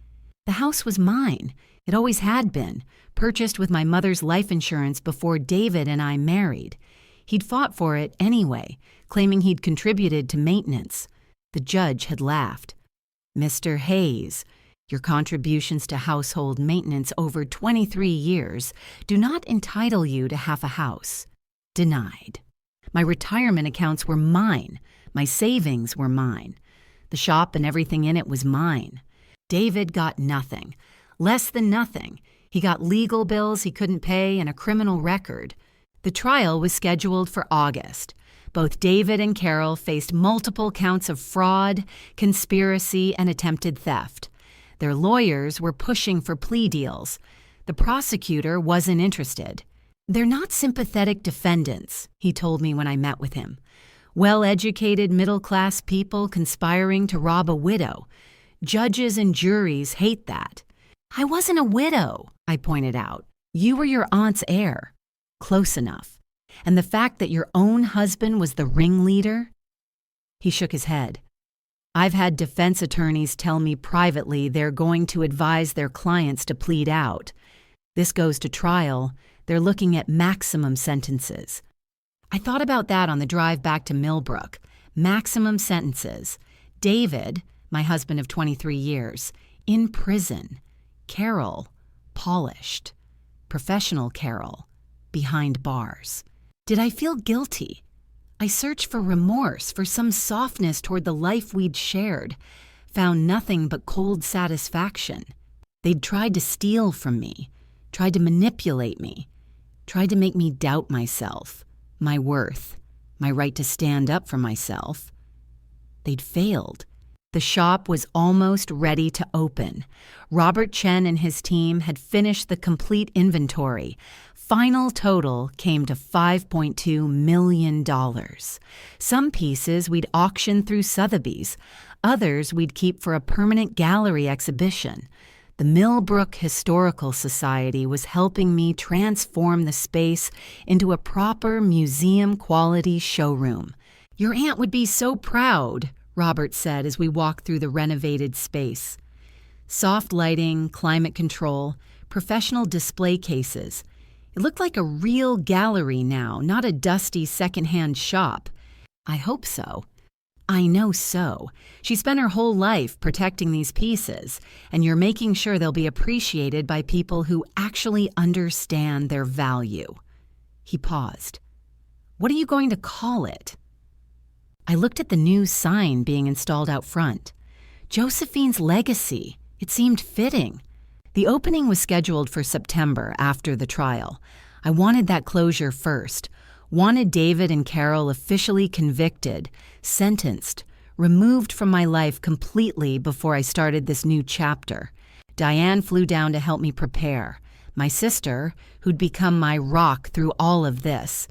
The house was mine. It always had been, purchased with my mother's life insurance before David and I married. He'd fought for it anyway, claiming he'd contributed to maintenance. The judge had laughed. "Mr. Hayes, your contributions to household maintenance over 23 years do not entitle you to half a house." Denied. My retirement accounts were mine. My savings were mine. The shop and everything in it was mine. David got nothing. Less than nothing. He got legal bills he couldn't pay and a criminal record. The trial was scheduled for August. Both David and Carol faced multiple counts of fraud, conspiracy, and attempted theft. Their lawyers were pushing for plea deals. The prosecutor wasn't interested. "They're not sympathetic defendants," he told me when I met with him. "Well-educated, middle-class people conspiring to rob a widow. Judges and juries hate that." "I wasn't a widow," I pointed out. "You were your aunt's heir." Close enough. And the fact that your own husband was the ringleader? He shook his head. I've had defense attorneys tell me privately they're going to advise their clients to plead out. This goes to trial, they're looking at maximum sentences. I thought about that on the drive back to Millbrook. Maximum sentences. David, my husband of 23 years, in prison. Carol, polished. Professional Carol, behind bars. Did I feel guilty? I searched for remorse, for some softness toward the life we'd shared. Found nothing but cold satisfaction. They'd tried to steal from me, tried to manipulate me, tried to make me doubt myself, my worth, my right to stand up for myself. They'd failed. The shop was almost ready to open. Robert Chen and his team had finished the complete inventory. Final total came to $5.2 million. Some pieces we'd auction through Sotheby's. Others we'd keep for a permanent gallery exhibition. The Millbrook Historical Society was helping me transform the space into a proper museum-quality showroom. "Your aunt would be so proud," Robert said as we walked through the renovated space. Soft lighting, climate control, professional display cases. It looked like a real gallery now, not a dusty secondhand shop. I hope so. I know so. She spent her whole life protecting these pieces, and you're making sure they'll be appreciated by people who actually understand their value. He paused. "What are you going to call it?" I looked at the new sign being installed out front. Josephine's Legacy. It seemed fitting. The opening was scheduled for September after the trial. I wanted that closure first. Wanted David and Carol officially convicted, sentenced, removed from my life completely before I started this new chapter. Diane flew down to help me prepare. My sister, who'd become my rock through all of this.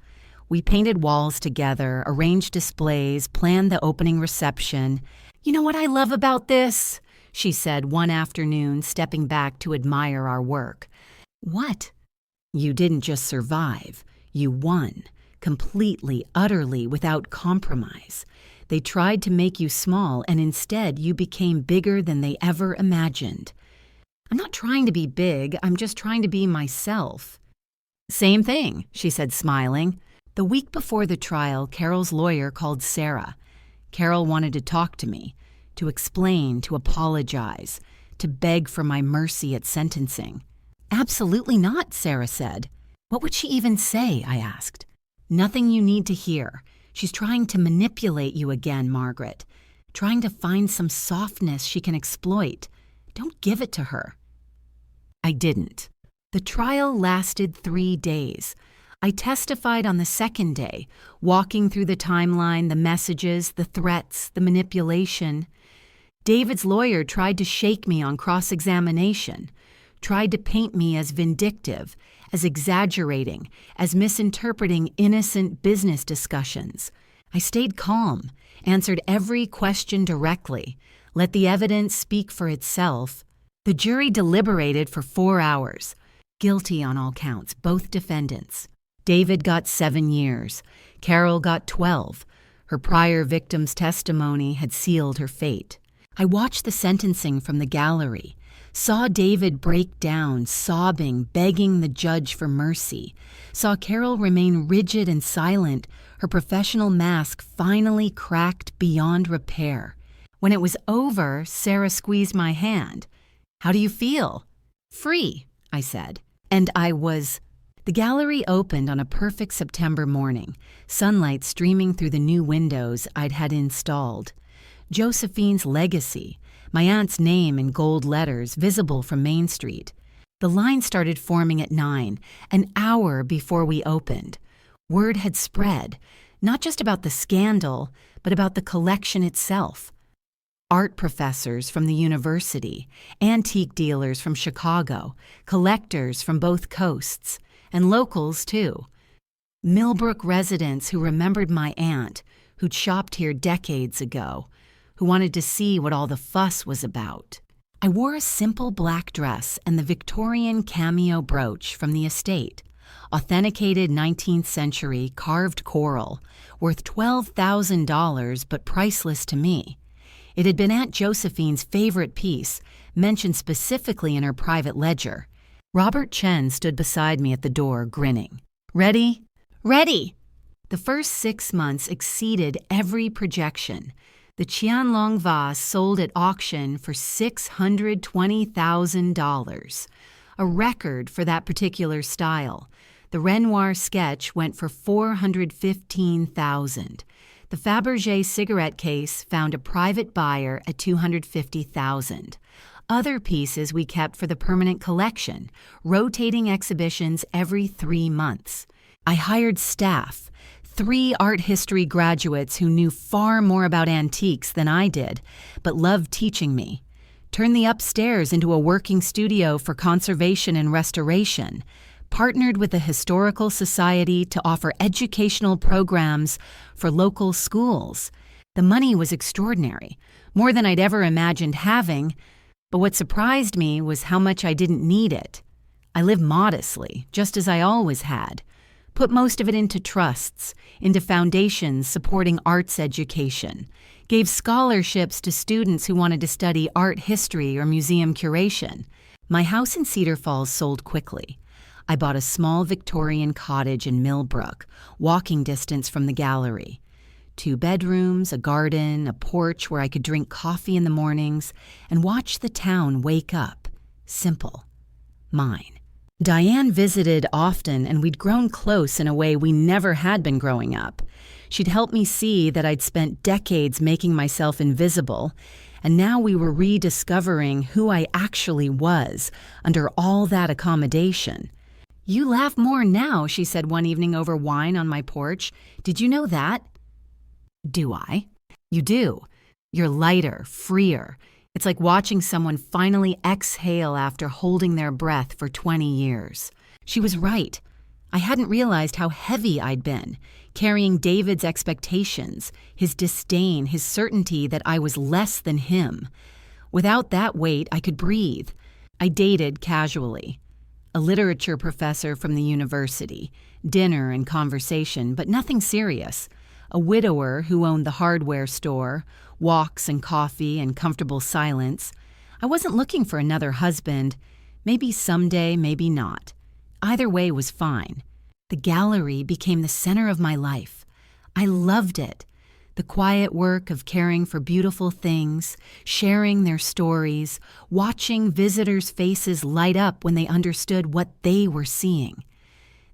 We painted walls together, arranged displays, planned the opening reception. "You know what I love about this?" she said one afternoon, stepping back to admire our work. "What?" "You didn't just survive. You won. Completely, utterly, without compromise. They tried to make you small, and instead you became bigger than they ever imagined." "I'm not trying to be big. I'm just trying to be myself." "Same thing," she said, smiling. The week before the trial, Carol's lawyer called Sarah. Carol wanted to talk to me, to explain, to apologize, to beg for my mercy at sentencing. "Absolutely not," Sarah said. "What would she even say?" I asked. "Nothing you need to hear. She's trying to manipulate you again, Margaret. Trying to find some softness she can exploit. Don't give it to her." I didn't. The trial lasted 3 days. I testified on the second day, walking through the timeline, the messages, the threats, the manipulation. David's lawyer tried to shake me on cross-examination, tried to paint me as vindictive, as exaggerating, as misinterpreting innocent business discussions. I stayed calm, answered every question directly, let the evidence speak for itself. The jury deliberated for 4 hours. Guilty on all counts, both defendants. David got 7 years. Carol got 12. Her prior victim's testimony had sealed her fate. I watched the sentencing from the gallery, saw David break down, sobbing, begging the judge for mercy, saw Carol remain rigid and silent, her professional mask finally cracked beyond repair. When it was over, Sarah squeezed my hand. "How do you feel?" "Free," I said. And I was. The gallery opened on a perfect September morning, sunlight streaming through the new windows I'd had installed. Josephine's Legacy, my aunt's name in gold letters visible from Main Street. The line started forming at 9, an hour before we opened. Word had spread, not just about the scandal, but about the collection itself. Art professors from the university, antique dealers from Chicago, collectors from both coasts, and locals too. Millbrook residents who remembered my aunt, who'd shopped here decades ago, who wanted to see what all the fuss was about. I wore a simple black dress and the Victorian cameo brooch from the estate, authenticated 19th century carved coral, worth $12,000 but priceless to me. It had been Aunt Josephine's favorite piece, mentioned specifically in her private ledger. Robert Chen stood beside me at the door, grinning. "Ready?" "Ready!" The first 6 months exceeded every projection. The Qianlong vase sold at auction for $620,000, a record for that particular style. The Renoir sketch went for $415,000. The Fabergé cigarette case found a private buyer at $250,000. Other pieces we kept for the permanent collection, rotating exhibitions every 3 months. I hired staff, 3 art history graduates who knew far more about antiques than I did, but loved teaching me. Turned the upstairs into a working studio for conservation and restoration. Partnered with the Historical Society to offer educational programs for local schools. The money was extraordinary, more than I'd ever imagined having, but what surprised me was how much I didn't need it. I lived modestly, just as I always had. Put most of it into trusts, into foundations supporting arts education. Gave scholarships to students who wanted to study art history or museum curation. My house in Cedar Falls sold quickly. I bought a small Victorian cottage in Millbrook, walking distance from the gallery. 2 bedrooms, a garden, a porch where I could drink coffee in the mornings and watch the town wake up. Simple. Mine. Diane visited often, and we'd grown close in a way we never had been growing up. She'd helped me see that I'd spent decades making myself invisible, and now we were rediscovering who I actually was under all that accommodation. "You laugh more now," she said one evening over wine on my porch. "Did you know that?" Do I? You do. You're lighter, freer. It's like watching someone finally exhale after holding their breath for 20 years. She was right. I hadn't realized how heavy I'd been, carrying David's expectations, his disdain, his certainty that I was less than him. Without that weight, I could breathe. I dated casually. A literature professor from the university, dinner and conversation, but nothing serious. A widower who owned the hardware store, walks and coffee and comfortable silence. I wasn't looking for another husband. Maybe someday, maybe not. Either way was fine. The gallery became the center of my life. I loved it. The quiet work of caring for beautiful things, sharing their stories, watching visitors' faces light up when they understood what they were seeing.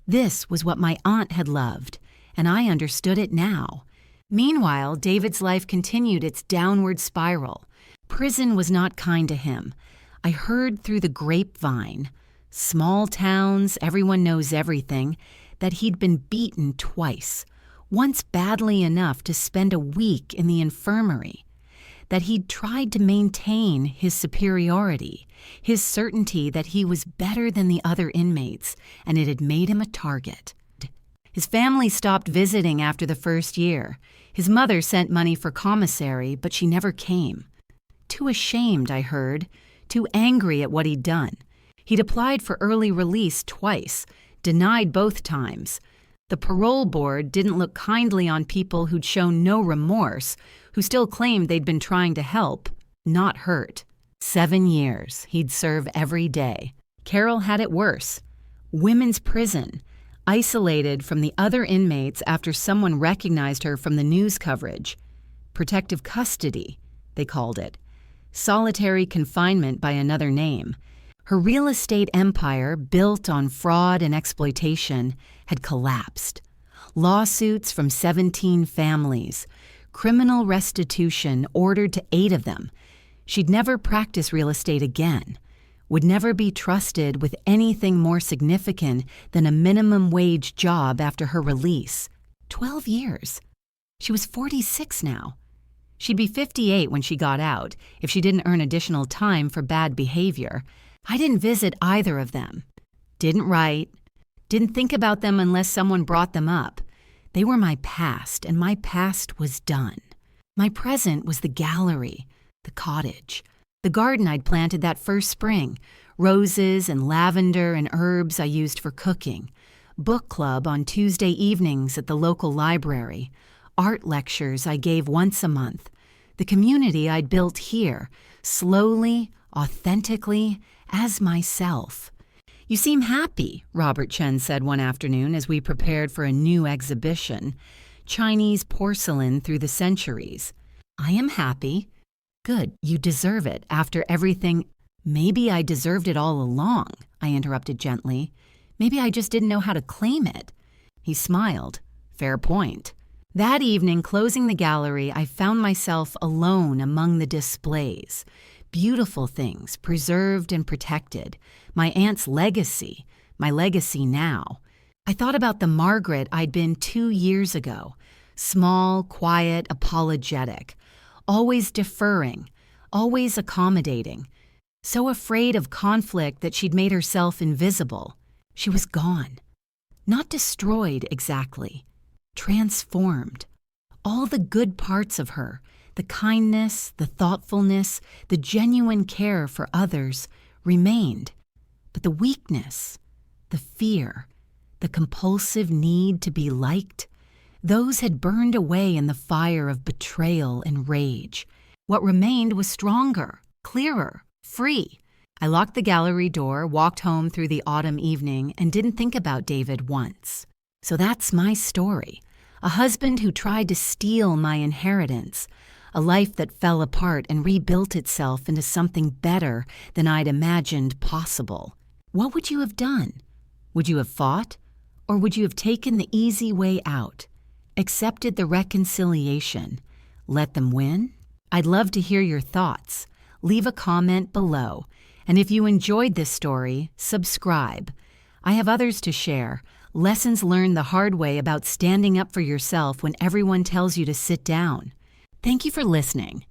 This was what my aunt had loved, and I understood it now. Meanwhile, David's life continued its downward spiral. Prison was not kind to him. I heard through the grapevine, small towns, everyone knows everything, that he'd been beaten twice. Once badly enough to spend a week in the infirmary, that he'd tried to maintain his superiority, his certainty that he was better than the other inmates, and it had made him a target. His family stopped visiting after the first year. His mother sent money for commissary, but she never came. Too ashamed, I heard, too angry at what he'd done. He'd applied for early release twice, denied both times. The parole board didn't look kindly on people who'd shown no remorse, who still claimed they'd been trying to help, not hurt. 7 years he'd serve every day. Carol had it worse. Women's prison, isolated from the other inmates after someone recognized her from the news coverage. Protective custody, they called it. Solitary confinement by another name. Her real estate empire, built on fraud and exploitation, had collapsed. Lawsuits from 17 families. Criminal restitution ordered to 8 of them. She'd never practice real estate again. Would never be trusted with anything more significant than a minimum wage job after her release. 12 years. She was 46 now. She'd be 58 when she got out, if she didn't earn additional time for bad behavior. I didn't visit either of them. Didn't write. Didn't think about them unless someone brought them up. They were my past, and my past was done. My present was the gallery, the cottage, the garden I'd planted that first spring, roses and lavender and herbs I used for cooking, book club on Tuesday evenings at the local library, art lectures I gave once a month, The community I'd built here, slowly, authentically, as myself. "You seem happy," Robert Chen said one afternoon as we prepared for a new exhibition, Chinese porcelain through the centuries. "I am happy." "Good, you deserve it after everything—" "Maybe I deserved it all along," I interrupted gently. "Maybe I just didn't know how to claim it." He smiled. "Fair point." That evening, closing the gallery, I found myself alone among the displays. Beautiful things, preserved and protected. My aunt's legacy, my legacy now. I thought about the Margaret I'd been 2 years ago. Small, quiet, apologetic. Always deferring, always accommodating. So afraid of conflict that she'd made herself invisible. She was gone. Not destroyed exactly. Transformed. All the good parts of her, the kindness, the thoughtfulness, the genuine care for others, remained. But the weakness, the fear, the compulsive need to be liked, those had burned away in the fire of betrayal and rage. What remained was stronger, clearer, free. I locked the gallery door, walked home through the autumn evening, and didn't think about David once. So that's my story. A husband who tried to steal my inheritance. A life that fell apart and rebuilt itself into something better than I'd imagined possible. What would you have done? Would you have fought? Or would you have taken the easy way out? Accepted the reconciliation? Let them win? I'd love to hear your thoughts. Leave a comment below. And if you enjoyed this story, subscribe. I have others to share. Lessons learned the hard way about standing up for yourself when everyone tells you to sit down. Thank you for listening.